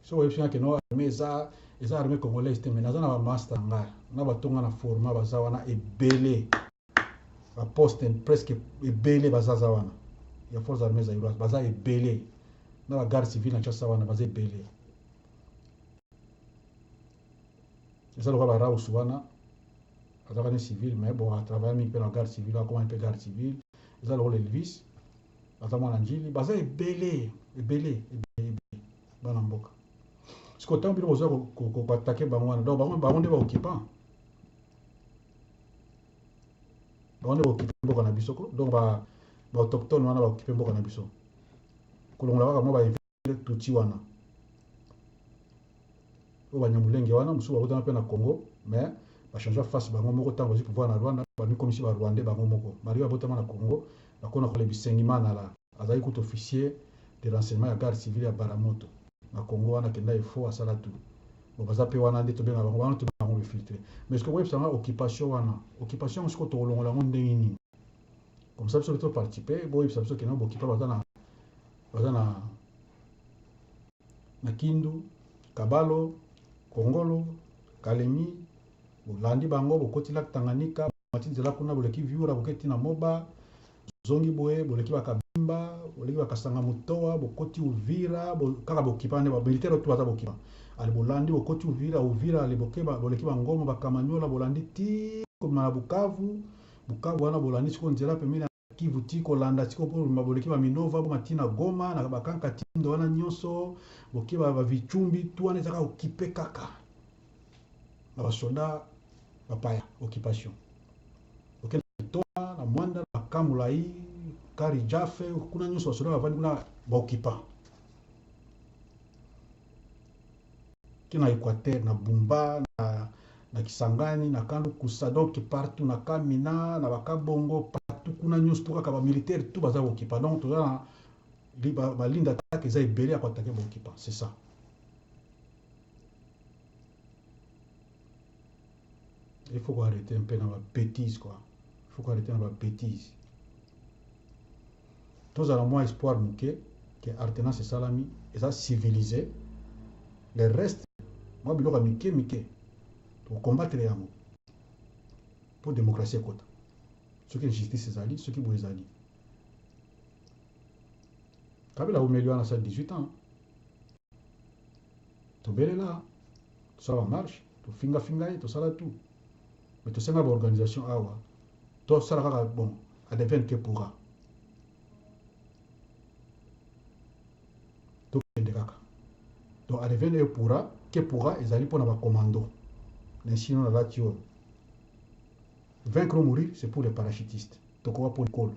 so websa ke no armée eza armée congolaise te mais nazana ba master nga na batonga na format baza wana ebele ba poste presque ebele bazaza wana ya forces armées zaïroises baza ebele na la garde civile na chasa wana baza ebele eza loka ba raus wana azaka ni civil mais bon a travaillé mi pe na garde civile akoma pe garde civile eza loka Elvis aza mwana njili baza ebele bana mboka siko tant bilo boza ko attaquer bango wana donc bango nde ba occupant bango nde ba occupé mboka na biso ko donc ba autochtone wana ba occupé mboka na biso kolongola kaka mo ba infiltré tuti wana o Banyamulenge wana musu ba kotana pe na Congo mais ba changer face bango moko tango bazi pouvoir na Rwanda ba mi komisi ba Rwandais bango moko bari ba botama na Congo ba kona ko le bisengimana la azali tout officier de renseignement ya garde civile ya Baramoto na Congo wana kenda ifo asala tout bon baza pe wana ndeto benga bango wana to bango infiltré mais ce que web sanga occupation wana occupation siko to longola ngo ndenge nini comme ça biso to participer bo web ça biso kena bo occupé baza na Kindu Kabalo Kongolo Kalemi bolandi bango bokoti la Tanganyika nzela kuna boleki viura boketi na moba zongi boye boleki bakabimba boleki bakasanga mutoa bokoti Uvira kaka bokipa ne ba militaire to baza bokipa ali bolandi bokoti Uvira ali bokeba boleki bangoma bakamanyola bolandi ti koma Bukavu wana bolandi siko nzela pemene Kivu ti kolanda siko po boleki ba Minova bo matina Goma na bakanka tindo wana nyonso bokiba ba vichumbi tu wana zaka okipe kaka na basoda bapaya occupation okena tona na mwanda na kamulai kari jafe kuna nyonso basoda bavandi kuna baokipa kina Equateur na Bumba na Kisangani na Kandu Kusa donc partout na Kamina na Bakabongo partout kuna nyonso to kaka ba militaire tout baza okipa donc to na balinda attaque eza ebele ya koatake baokipa c'est ça. Il faut arrêter un peu dans la bêtise, quoi. Il faut arrêter dans la bêtise. Nous avons moins espoir que Artenas et Salami, et ça civilisé. Le reste, moi, je vais mike, pour combattre les amours. Pour la démocratie, quoi. Ceux qui ont justice, c'est Ali, ceux qui ont les Ali. Kabila a milieu à 18 ans. Tu es là, tout ça va marche, tu finga, tout ça là tout. Mais tout ça, l'organisation, tout ça, bon, à devenir que pourra. Tout le monde. Donc, à devenir que pourra, ils allaient pour un commando. Mais sinon, là, tu vois. Vaincre ou mourir, c'est pour les parachutistes. Donc, on va pour l'école.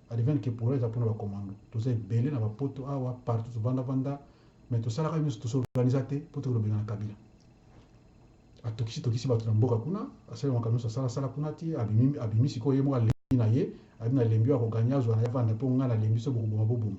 À devenir que pourra, ils allaient pour un commando. Tout ça, belé, dans la poto, partout, vanda. Mais tout ça, là, tout s'organiser pour tout le monde dans Kabila. Atokisi bato na mboka kuna asala makamyo sala kuna ti abimi siko ye mo alembi na ye abina lembi akoganyazwa na yavanda po ngana lembi so bokuboma bobuma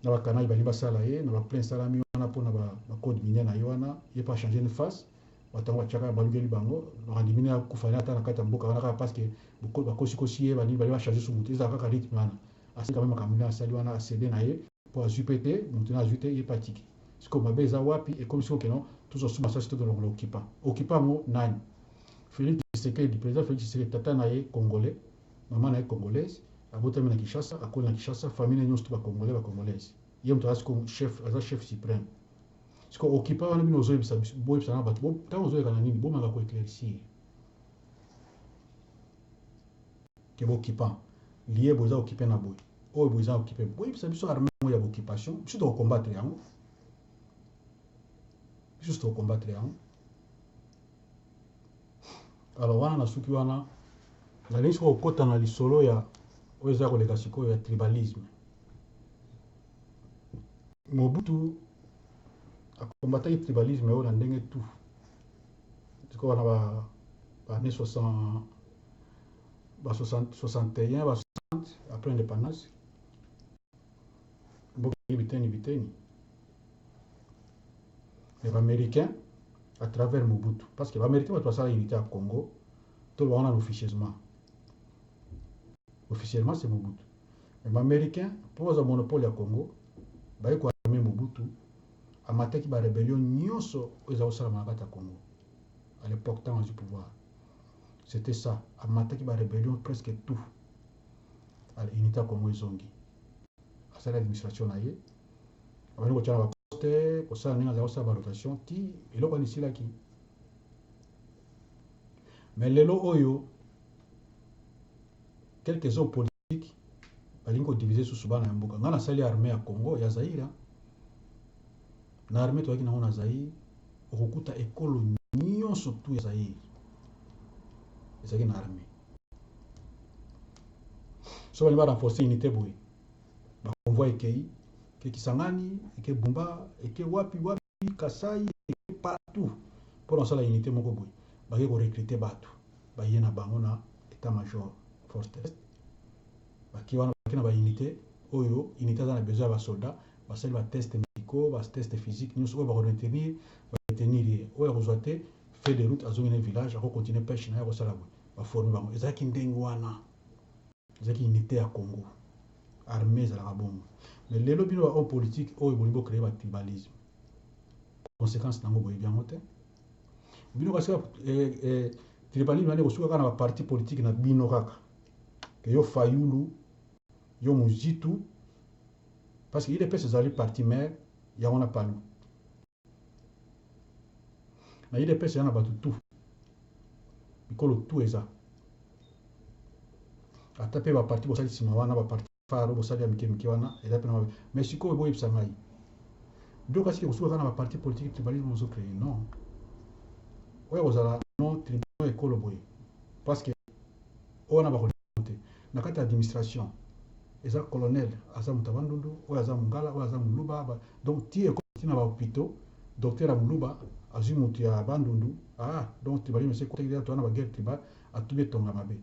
na bakana balimba sala ye na ba plein salami wana po na ba code minier na ye wana ye pas changer une face batango chaka balugeli bango bandimine akufana ata na kata mboka wana parce que bakosi ye bali changer su mutu za kaka rythme wana asika kama makamyo asali wana acd na ye po azupete mutu na azute ye patiki siko mabeza wapi et comme siko kenon tous au sous tout dans l'occupant. Occupant mo nani. Félix Tshisekedi, président Félix Tshisekedi tata na ye congolais, maman na ye congolaise, abota na Kinshasa, akoli na Kinshasa, famille nyonso ba congolais ba congolaise. Yem to comme chef, aza chef suprême. Siko occupant wana bino zo bisa boy bisa na bato, bo tango zo kana nini, bo manga ko éclaircir. Ke bo occupant, lié boza occupé na boy. O boza occupé, boy bisa biso armée mo ya occupation, biso to combattre yango. Juste au combattre. Alors, wana na suki wana la liste au kota na lisolo ya oza ko leka siko ya tribalisme. Mobutu a combattre le tribalisme au ndenge tout. Tiko wana ba années 60 61 ba 60 après l'indépendance. Biteni. Les Américains, à travers Mobutu, parce que les Américains vont passer à l'unité à Congo, tout le monde officieusement. Officiellement, c'est Mobutu. Les Américains, pour avoir un monopole à Congo, ils vont armer Mobutu, à matin qui va rébellion, nyonso, ils ont ça à Congo. À l'époque, temps du pouvoir. C'était ça. À matin qui va rébellion, presque tout. À l'unité à Congo, ils ont dit. À cette administration, on va pour ça on a sa rotation ti eloko ni sila ki mais lelo oyo quelques hommes politiques balingo diviser sous subana mboka ngana sali armée ya Congo ya Zaire na armée to yakina na Zaire okukuta ekolo nyonso tu ya Zaire ezaki na armée so bali ba renforcer unité boy ba convoi ekei Kisangani, et Bumba, et Wapi, Kasai, et partout. Pour lancer la unité, mon goboui. Bah, il faut recruter Batu. Bah, il y a un état-major force est. Bah, qui va dans la unité, Oyo, unité dans la besoin de soldats, bah, ça va tester médicaux, va tester physique, nous va retenir, va retenir, ouais, rejoiter, faire des routes à zone village, à continuer pêche, à Rosalabou. Va former, bah, ils ont qui n'dengwana. Ils ont qui unité à Congo. Armée, à la bombe. Mais les lobbies en politique, ils vont créer un tribalisme. Conséquence, c'est que bien monté. Bino parce que tribalisme wana kosuka kaka na baparti politique na bino kaka ke yo Fayulu yo Muzitu parce que UDPS ezali parti maire yango na palu na UDPS yana bato tu mikolo tu eza ata mpe baparti bosali nsima wana baparti faro bosali ya mike wana eza mpe na mabe mais sikoyo boyebisa ngai biloko asike kosuka kaka na baparti politique tribalisme ozocreye non oyo kozala non tribunal ekolo boye parce que oyo wana bakolimo te na kati ya administration eza colonel aza moto ya bandundu oyo aza mongala oyo aza moluba donc ti ekoti na bahopitau docteur ya moluba azwi moto ya bandundu donc tribalisme ese kotekeli to wana baguerre tribal atubi etonga mabe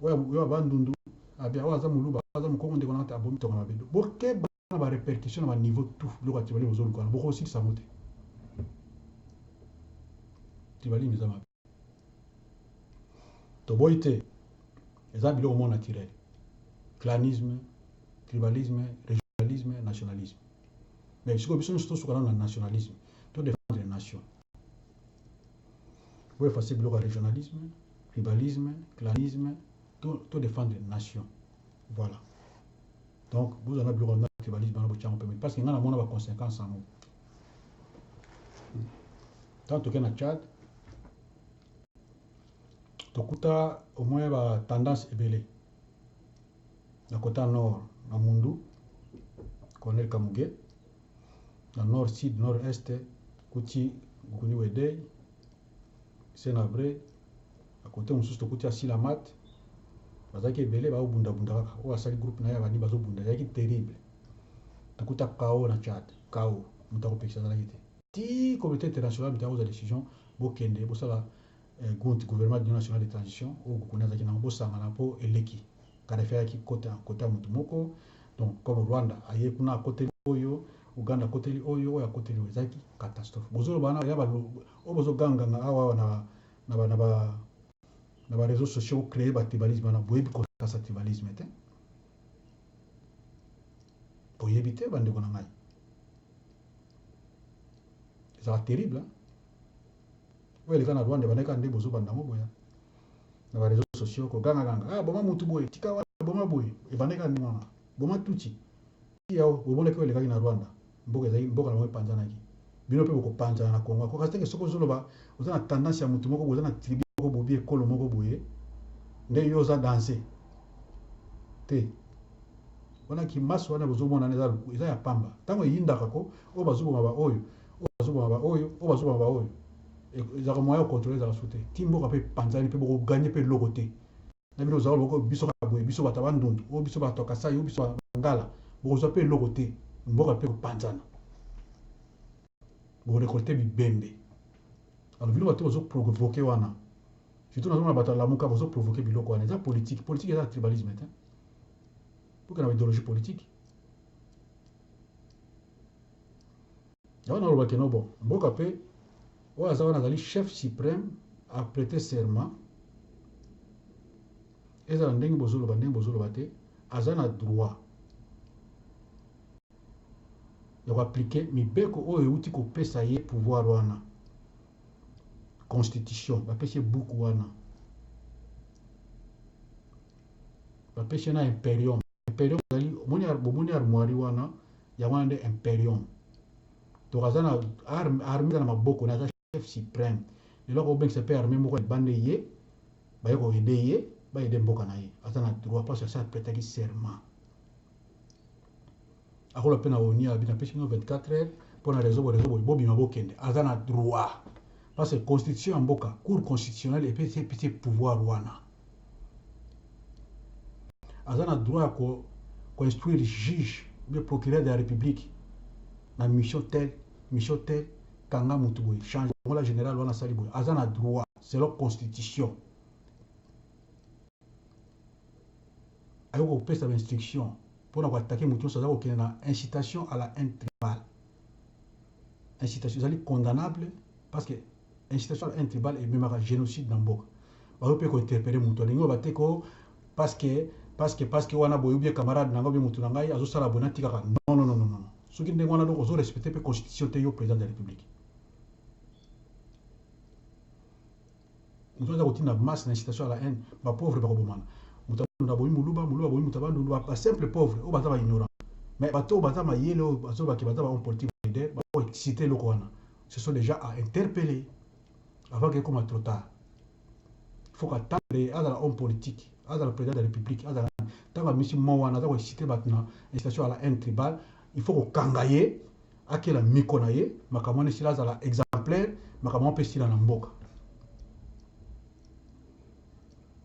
oyo bandundu abia oyo aza moluba aza mokongo ndeko na abomi tonga mabe bokeba na barepercussion na baniveau tout biloko ya tribalisme ozolukana bokosilisa mo te tribalisme eza mabe toboyi te eza biloko mo naturel clanisme tribalisme régionalisme nationalisme mais sikoyo biso nyonso tosuka nano na nationalisme to défendre nation po effacer biloko ya régionalisme tribalisme clanisme to défendre nation voilà donc bozana biloko na tribalisme wana botyango pembe parce que nga namona baconséquence yango tant toke na Tchad tokuta au moins batendance ebele na kota nord na Mundu Colonel Kamuge na nord sud nord est kuti Gukuni Wedei Senabre na kote mosusu tokuti ya Silamat bazalaki ebele baobundabunda kaka oyo asali groupe na ye bani bazobunda ezalaki terrible tokuta Kao na Tchad Kao moto akopekisa azalaki te ti communauté internationale moto akozwa décision bokende bosala gouvernement d'union nationale de transition oyo Gukuni azalaki nango bosangana mpo eleki Kadhafi ayaki kota ya motu moko donc comme Rwanda aye kuna akoteli oyo Uganda akoteli oyo oyo akoteli oyo ezalaki catastrophe bozoloba wana ya oyo bozoganganga awa na baréseaux sociaux créer batribalisme wana boyebi kotasa tribalisme te boyebi te bandeko na ngai ezalaka terrible oyo eleka na Rwanda ebandaka nde bozobandango boya na baréseaux sociaux kogangaganga boma mutu boye tika wana boma boye ebandaka nde wana boma tuti yao bomonaki oyo elekaki na Rwanda mboka ezali mboka na bango epanzanaki bino mpe bokopanzana na Congo kasi teke soki ozoloba oza na tendance ya mutu moko boye oza na tribu moko bobi ekolo moko boye nde yo oza danse te wana kimasi wana bozomona eza ya pamba ntango eyindaka ko oyo bazoboma baoyo oyo bazoboma baoyo oyo bazoboma baoyo ezalaka moyen ocontrole ezalaka so te ti mboka mpe epanzani mpe bokoganye mpe eloko te na bino ozala boko biso kaka boye biso bato ya bandundu oyo biso bato ya Kasai oyo biso bangala bokozwa mpe eloko te mboka mpe kopanzana bokorekolte bibembe alors bino bato bozoprovoke wana surtout nazomona bato ya lamuka bozoprovoke biloko wana eza politique eza na tribalisme te poke na baidéologie politique yango nalobaki no bon mboka mpe oyo aza wana azali chef suprême aprêter serment ezala ndenge bozoloba te aza na droit ya koaplike mibeko oyo euti kopesa ye pouvoir wana constitution bapesi ye buku wana bapesi ye na imperium ezali bomoni armoirie wana yango wana nde imperium donc aza na armée eza na maboko na aza chef suprême lelo akobengisa mpe armée moko ebande ye baye koede ye baede mboka na ye aza na droit parce que asa apretaki serment akola mpe na oni abina apesi bino 24 heures mpo na réseau boye bobima bokende aza na droit parce que constitution ya mboka cour constitutionnelle epesi pouvoir wana aza na droit ya koinstruire juge bien procureur de la république na mission tel kanga mutu boye change la général wana sali boye aza na droit selon constitution ayo kopesa instruction pour attaquer mutu nyonso aza kokende na incitation à la haine tribale incitation ezali condamnable parce que incitation à la haine tribale ememaka génocide na mboka bayo mpe kointerpele mutu alingi oba te ko parce que wana boye obie camarade nanga obie mutu na ngai azosala boye natikaka non soki ndenge wana donc ozorespecte mpe constitution te yo président de la république nous avons une masse d'incitation à la haine, les pauvres, nous avons une simple pauvre, on va ignorant. Mais bateau batama yelo bateau bakibata ba politique leader ba exciter le Kwana. Ce sont déjà à interpeller avant que comme trop tard. Il faut qu'attendre à la homme politique, à la président de la République, à la tant que monsieur Mouana doit exciter maintenant incitation à la haine tribale, il faut qu'on kangaye à que la mikonaye makamone sila za la exemplaire makamon pe sila na mboka.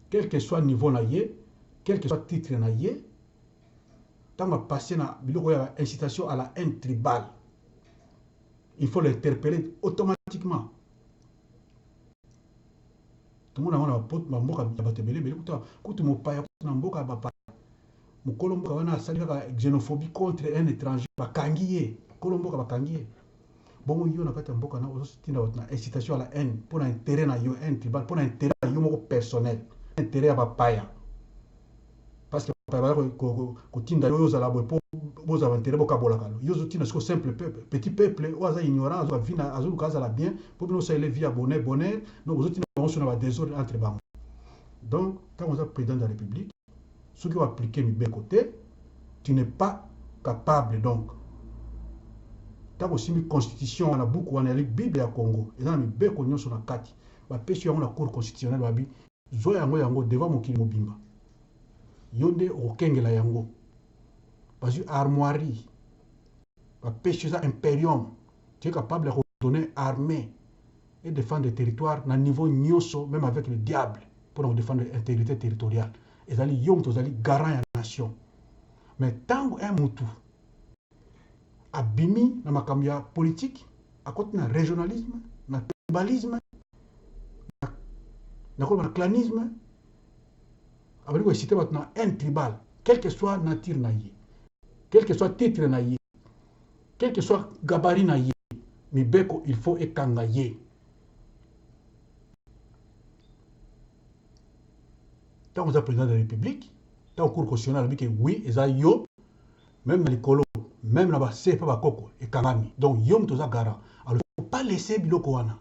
Quel que soit niveau na yé, quel que soit titre na yé, tant que passer na biloko ya incitation à la haine tribale, il faut l'interpeller automatiquement. Tout le monde a un pote, ma mboka ya batebele, mais écoute, quand mon paya na mboka ba pa, mon kolombo wana sali ka xénophobie contre un étranger, ba kangiye, kolombo ka ba kangiye. Bon yo na kata mboka na ozo tinda na incitation à la haine pour un intérêt na yo haine tribale, pour un intérêt yo moko personnel, intérêt à ba paya. Parce que kotinda yo za la bo pour za intérêt boka bolaka. Yo zo tinda ko simple peuple, petit peuple, oza ignorant, oza vina azulu kaza la bien, pour nous ça ele via bonheur, non ozo tinda on a des ordres entre banques. Donc, quand on est président de la République, ceux qui vont appliquer mes bien côté, tu n'es pas capable donc. Tant que si une constitution, on a beaucoup, on a la Bible à Congo, et dans mes bien connus sur la carte, la pêche on a cour constitutionnelle, la Bible, zoya yango devant mon kili mobimba. Yonde au kenge la yango. Parce que armoirie, la pêche ça impérium, tu es capable de retourner armée et défendre le territoire à un niveau nyoso, même avec le diable, pour défendre l'intégrité territoriale. Et ça li yom to zali garant ya nation. Mais tant un moutou abimi na makambo ya politique, à côté na régionalisme, na tribalisme, na clanisme, avec le cité maintenant un tribal, quel que soit nature na yé, quel que soit titre na yé, quel que soit gabarit na yé, mi beko il faut ekanga yé. Tant que vous êtes président de la République, tant que cour constitutionnelle dit que oui, et ça yo, même dans les colos, même là-bas, c'est pas Koko et Kangami. Donc, yom toza garant. Alors, il ne faut pas laisser biloko wana.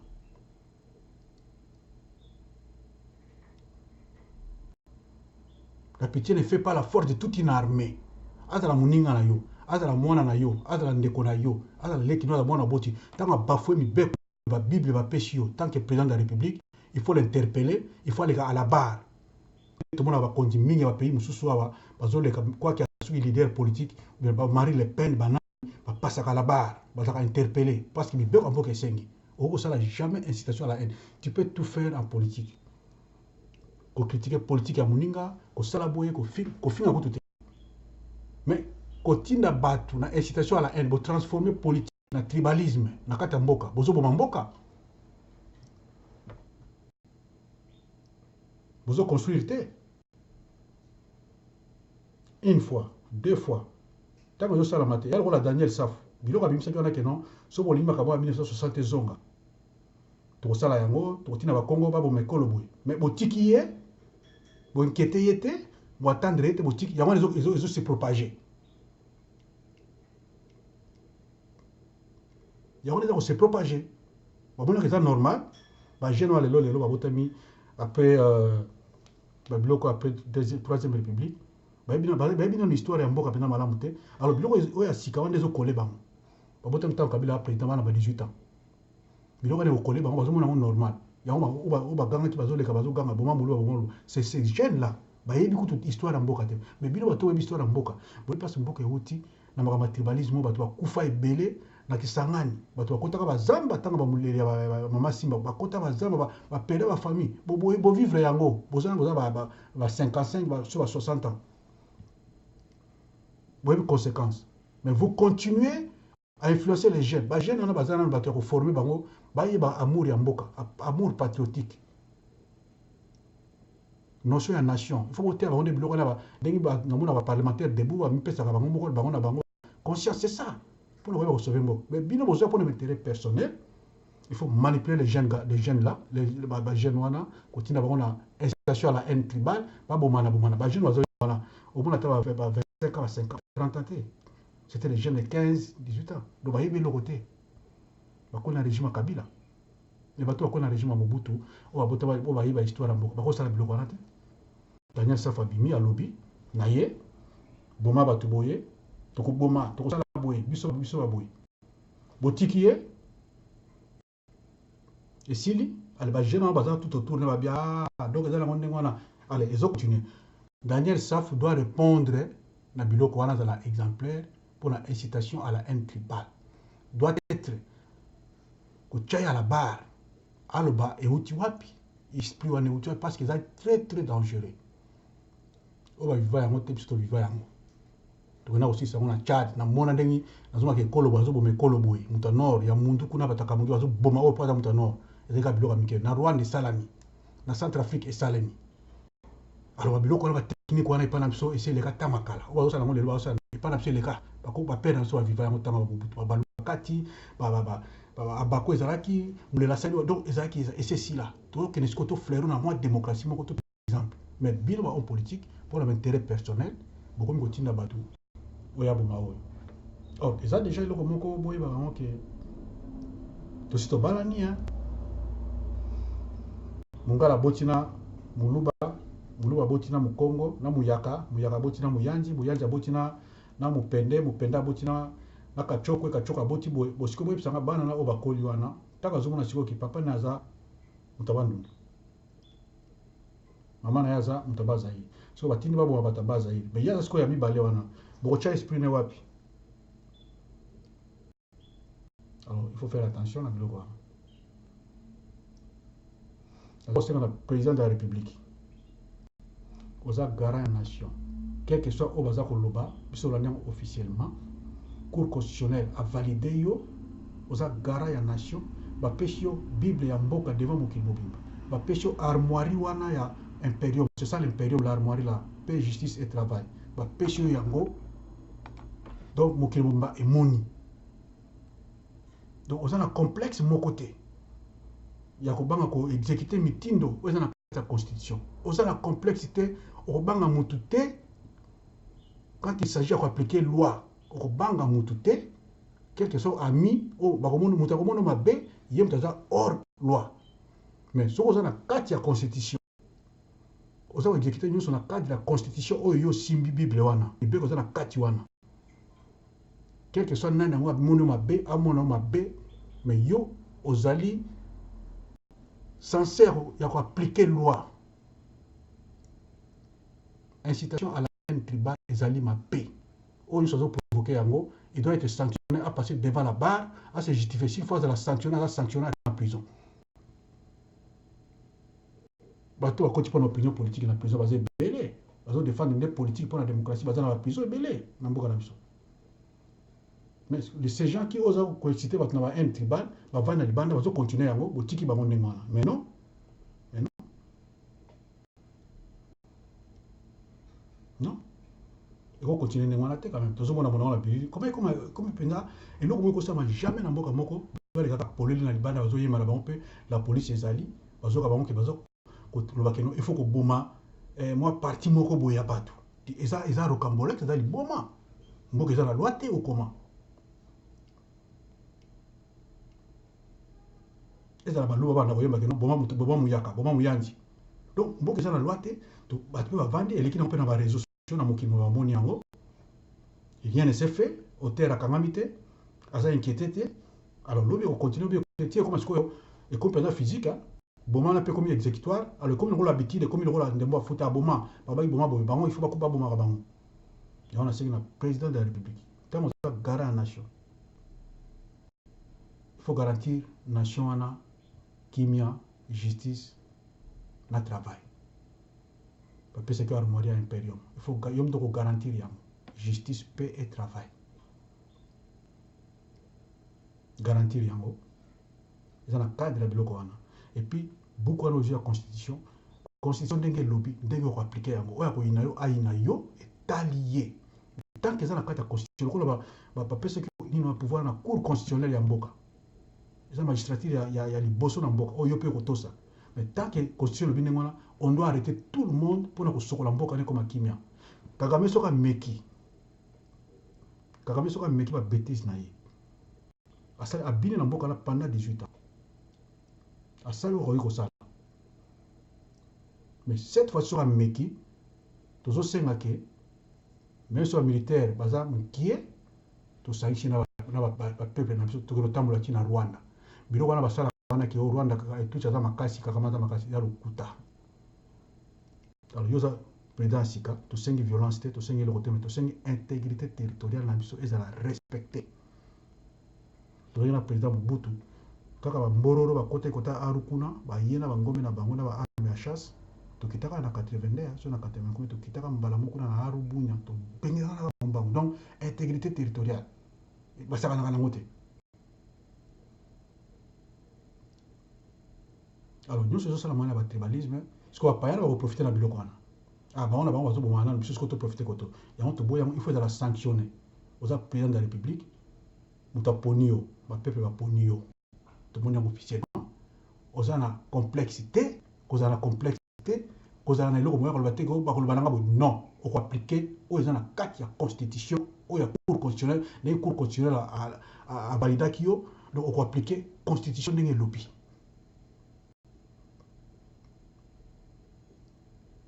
La pitié ne fait pas la force de toute une armée. Azala muninga na yo, azala mwana na yo, azala ndeko na yo, azala leki no la mwana boti. Tant que bafoué mi beko, la Bible va pêcher yo, tant que président de la République, il faut l'interpeller, il faut aller à la barre. Tout le monde va continuer à pays, quoi qu'il y ait leader politique, Marie Le Pen, va passer à la barre, va interpeller, parce qu'il y a beaucoup de gens. Ça n'a jamais incitation à la haine. Tu peux tout faire en politique. Qu'on critique politique à Mouninga, qu'on salaboye, qu'on filme à tout. Mais quand tu as battu, une incitation à la haine, vous transformer politique en tribalisme, dans Katamboka, vous avez Mboka. Vous avez construit une fois, deux fois. Tant que vous avez maté, il y a le Daniel Saf. Il y a que non, ce que vous avez 1960 zonga. Tu as la yango, tu as Congo, tu as Mekolo. Mais vous avez vous inquiétez, vous attendez, vous avez ils ont se propagé. Il y a des se propagé. Vous avez c'est normal. Les gens après après Troisième République. Une histoire ya mboka pena malamu te. Alors biloko oya sika wana ezo coller bango. Babota mtango kabila président na ba 18 ans. Biloko ne coller bango bazomona ngo normal. Yango ba ganga ki bazoleka bazoganga boma mulu bomolo. C'est ces jeunes là. Ba yebi kutu histoire ya mboka te. Mais biloko bato yebi histoire ya mboka. Boye passe mboka yoti na makambo tribalisme bato ba kufa ebele na Kisangani. Bato bakotaka bazamba tanga ba mulele ya mama Simba bakota bazamba ba pere ba famille. Bo vivre yango. Bozana ba 55 ba 60 ans. Vous avez des conséquences. Mais vous continuez à influencer les jeunes. Les jeunes, ils ont formé amour yamboka, amour patriotique. Notion de nation. Il faut que vous ayez des parlementaires debout, conscience, c'est ça. Pour le sauver. Mais bien pour l'intérêt personnel, il faut manipuler les jeunes là, les jeunes wana, continuer à avoir une incitation à la haine tribale, pas bomana. Les jeunes wana, au bout de 25 ans, 50 ans, 30 ans. C'était les jeunes de 15, 18 ans. Donc, il y a le côté. Il y a le régime à Kabila. mais bato bakona régime ya Mobutu oyo babota oyo bayiba histoire ya mboka bakosala biloko wana te. Daniel Saf abimi alobi na ye boma bato boye tokoboma tokosala boye biso baboye botiki ye esili ale bagene wana baza tout autour ne babia donc eza nango ndenge wana ale ezocontinue. Daniel Saf doit répondre na biloko wana azala exemplaire pour la incitation à la haine tribale, doit être kotia à la barre aloba euti wapi esprit wana euti wapi parce que ça très très dangereux oyo baviva yango te biso toviva yango tokenda kosisa yango na Tchad na mona ndenge nazomaka ekolo boye azoboma ekolo boye moto ya nord ya mundu kuna bataka mundu azoboma oyo mpo aza moto ya nord ezalika biloko ya mike na Rwanda esalami na Centrafrique esalami aloba biloko wana bateknike wana epai na biso esi eleka ta makala oyo bazosala yango lelo bazosala epai na biso eleka bapere na biso baviva yango ntango babutu babalukati abako ezalaki molela sali donc ezalaki esesila tokende sikoyo toflero na mwa démocratie moko to exemple mais bino ba homme politique pour l'intérêt personnel bokomi kotinda bato oyo aboma oyo or eza déjà eloko moko boyeba yango ke tosi tobalani mongala botina muluba botina mukongo na muyaka botina muyanji abotina na mupende abotina na kachoko aboti bosiko boyebisanga bana na oyo bakoli wana taka azomona sikoyo ki papa naza mutabandundu mama na ye aza mutaba Zaire so batindi baboma bato ya Zaire mais ye aza sikoyo ya mibale wana bokotya esprit ne wapi. Alors il faut faire attention na biloko wana azosenga na président de la République oza garant ya nation quel que soit oyo baza koloba biso olandi yango officiellement cour constitutionnelle a validé yo oza garant ya nation bapesi yo bible ya mboka devant mokili mobimba bapesi yo armoirie wana ya impérium c'est ça l'impérium l'armoirie là paix justice et travail bapesi yo yango donc mokili mobimba emoni donc oza na complexe moko te ya kobanga ko exécuter mitindo oza na kati ya constitution oza na complexe te okobanga mutu te quand il s'agit de appliquer loi okobanga mutu te quel que soit ami o bakomono mutu akomono mabe ye mutu aza hors loi mais soki oza na kati ya constitution oza koexécuter nyonso na kati ya constitution oyo yo simbi bible wana ibeko oza na kati wana quel que soit nani yango amono mabe amona mabe mais yo ozali sincère ya koappliquer loi. Incitation à la haine tribale ezali mabe oyo sozo provoquer yango il doit être sanctionné à passer devant la barre à se justifier s'il faut la sanctionner en prison. Bato bakoti pour l'opinion politique na prison basé belé bazo défendre des politiques pour la démocratie basé dans la prison belé na mboka na biso. Mais ces gens qui osent coexciter bato na haine tribale ba vana libanda bazo continuer yango botiki bango ndenge wana mais non non il faut continuer ndenge wana te quand même tozomona mona wana bili comme penza eloko moko kosama jamais na mboka moko bale kaka poleli na libanda bazoyema na bango mpe la police ezali bazoka bango ke bazo kolobaka no il faut koboma moi parti moko boya bato eza rocambolesque eza liboma mboka eza na loi te okoma ezala baloba bana koyemba ke no boma mutu boma muyaka boma muyanji donc mboka eza na loi te to bato mpe bavandi eleki nango mpe na bareseau sociaux na mokili bamoni yango rien ne s'est fait auteur akangami te aza inquiété te alors lobi okontinue obi tie ekoma sikoyo ekomi mpenza physique boma wana mpe ekomi exécutoire alors ekomi lokola habitude ekomi lokola ndembo afuta aboma babaki boma boye bango il faut bakupa bomaka bango yango nasengi na président de la république ntango oza garant ya nation il faut garantir nation wana kimia justice na travail bapesaki armoirie ya impérium il faut yo mto kogarantir yango justice paix et travail garantir yango eza na cadre ya biloko wana et puis buku wana ozwi ya constitution ndenge elobi ndenge okoaplike yango oyo akoyina yo ayina yo etali ye tant que eza na kati ya constitution lokola bapesaki nino ya pouvoir na cour constitutionnelle ya mboka eza magistrature ya liboso na mboka oyo yo mpe kotosa mais tant que constitution elobi ndenge wana on doit arrêter tout le monde pour kosokola mboka ne koma kimia Kagame soka meki ba bêtise na ye asali abine na mboka na pendant 18 ans asali okoki kosala. Mais cette fois sur ameki tozosenga ke même sur militaire baza mokie tosangishi na bapeuple na biso tokotambola ti na Rwanda biloko wana basala wana ke Rwanda etuti aza makasi kakamata makasi ya lokuta. Alors yoza président sika tosengi violence te tosengi eloko te mais tosengi intégrité territoriale na biso ezala respecté. Toyengi na président Mobutu kaka bambororo bakote kota arukuna baye na bangombe na bango na baarme ya chasse tokitaka na 80 so na 80 tokitaka mbala moko na arubunya to bengela na bambango. Donc intégrité territoriale basaka na nango te. Alors nyonso ezosala mwana ya batribalisme siko bapayana bakoprofite na biloko wana bango na bango bazobomana na biso siko toprofite koto yango toboya yango il faut ezala sanctionné. Oza président de la république moto aponi yo bapeuple baponi yo tomoni yango officiellement. Oza na complexité kozala na complexité kozala na eloko moya koloba te bakoloba nanga boye non okoaplike oyo eza na kati ya constitution oyo ya cour constitutionnelle ndenge cour constitutionnelle avalidaki yo donc okoaplike constitution ndenge elobi.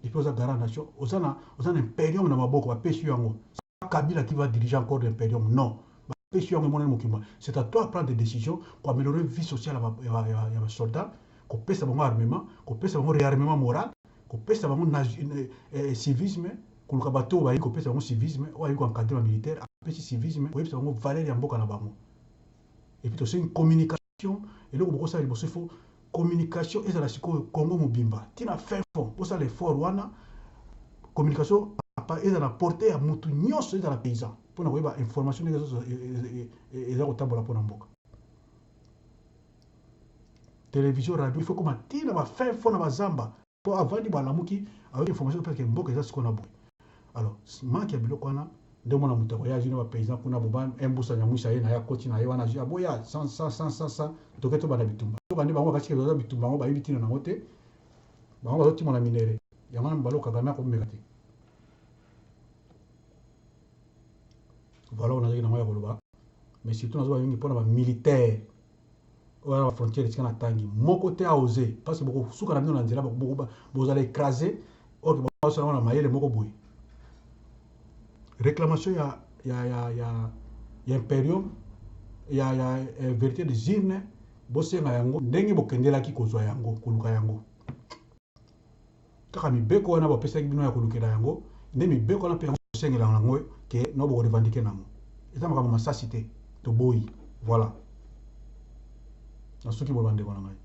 Et puis oza garant nation oza na impérium na maboko bapesi yo yango. Kabila qui va diriger encore l'impérium non. C'est à toi de prendre des décisions pour améliorer la vie sociale de nos soldats, qu'on pèse un armement, qu'on pèse un réarmement moral, qu'on pèse un civisme, qu'on pèse un civisme, ou un cadre militaire, un civisme, ou un valeur en boka na bango. Et puis aussi une communication, et là où ça il faut communication et ça la Congo mobimba. Tina fait fond, pour ça les forts wana communication et ça la portée à mutu nyonso dans la paysan. Pour avoir information et là autant pour mboka. Télévision, radio, il faut comme tina ba fin fond na bazamba pour avoir di balamuki avec information parce que mboka ça ce qu'on a besoin. Alors, manque ya biloko wana nde mona mutu ya jina ba paysan kuna boba embusa nyamusa ye na ya koti na ye wana ya boya sans toketo bana bitumba. To bandi bango kasi ke bitumba bango ba yibitina na ngote. Bango ba timo na minere. Yamana mbaloka gana ko megati. Voilà, on a dit que nous mais surtout nous avons pour les militaires ou à la frontière de Tangi. Mon côté a osé parce que beaucoup sous quand on a dit là vous allez écraser or que vous allez la maille les moko boui. Réclamation il y a impérium il y a vérité des urnes bosse na yango ndenge bokendela ki kozwa yango koluka yango. Kaka mi beko na ba pesa ki bino ya kolukela yango ndemi beko na pe sengela yango que nous avons revendiqué nango. Et ça m'a cité to boy. Voilà. Na soki bo bande ko nangai.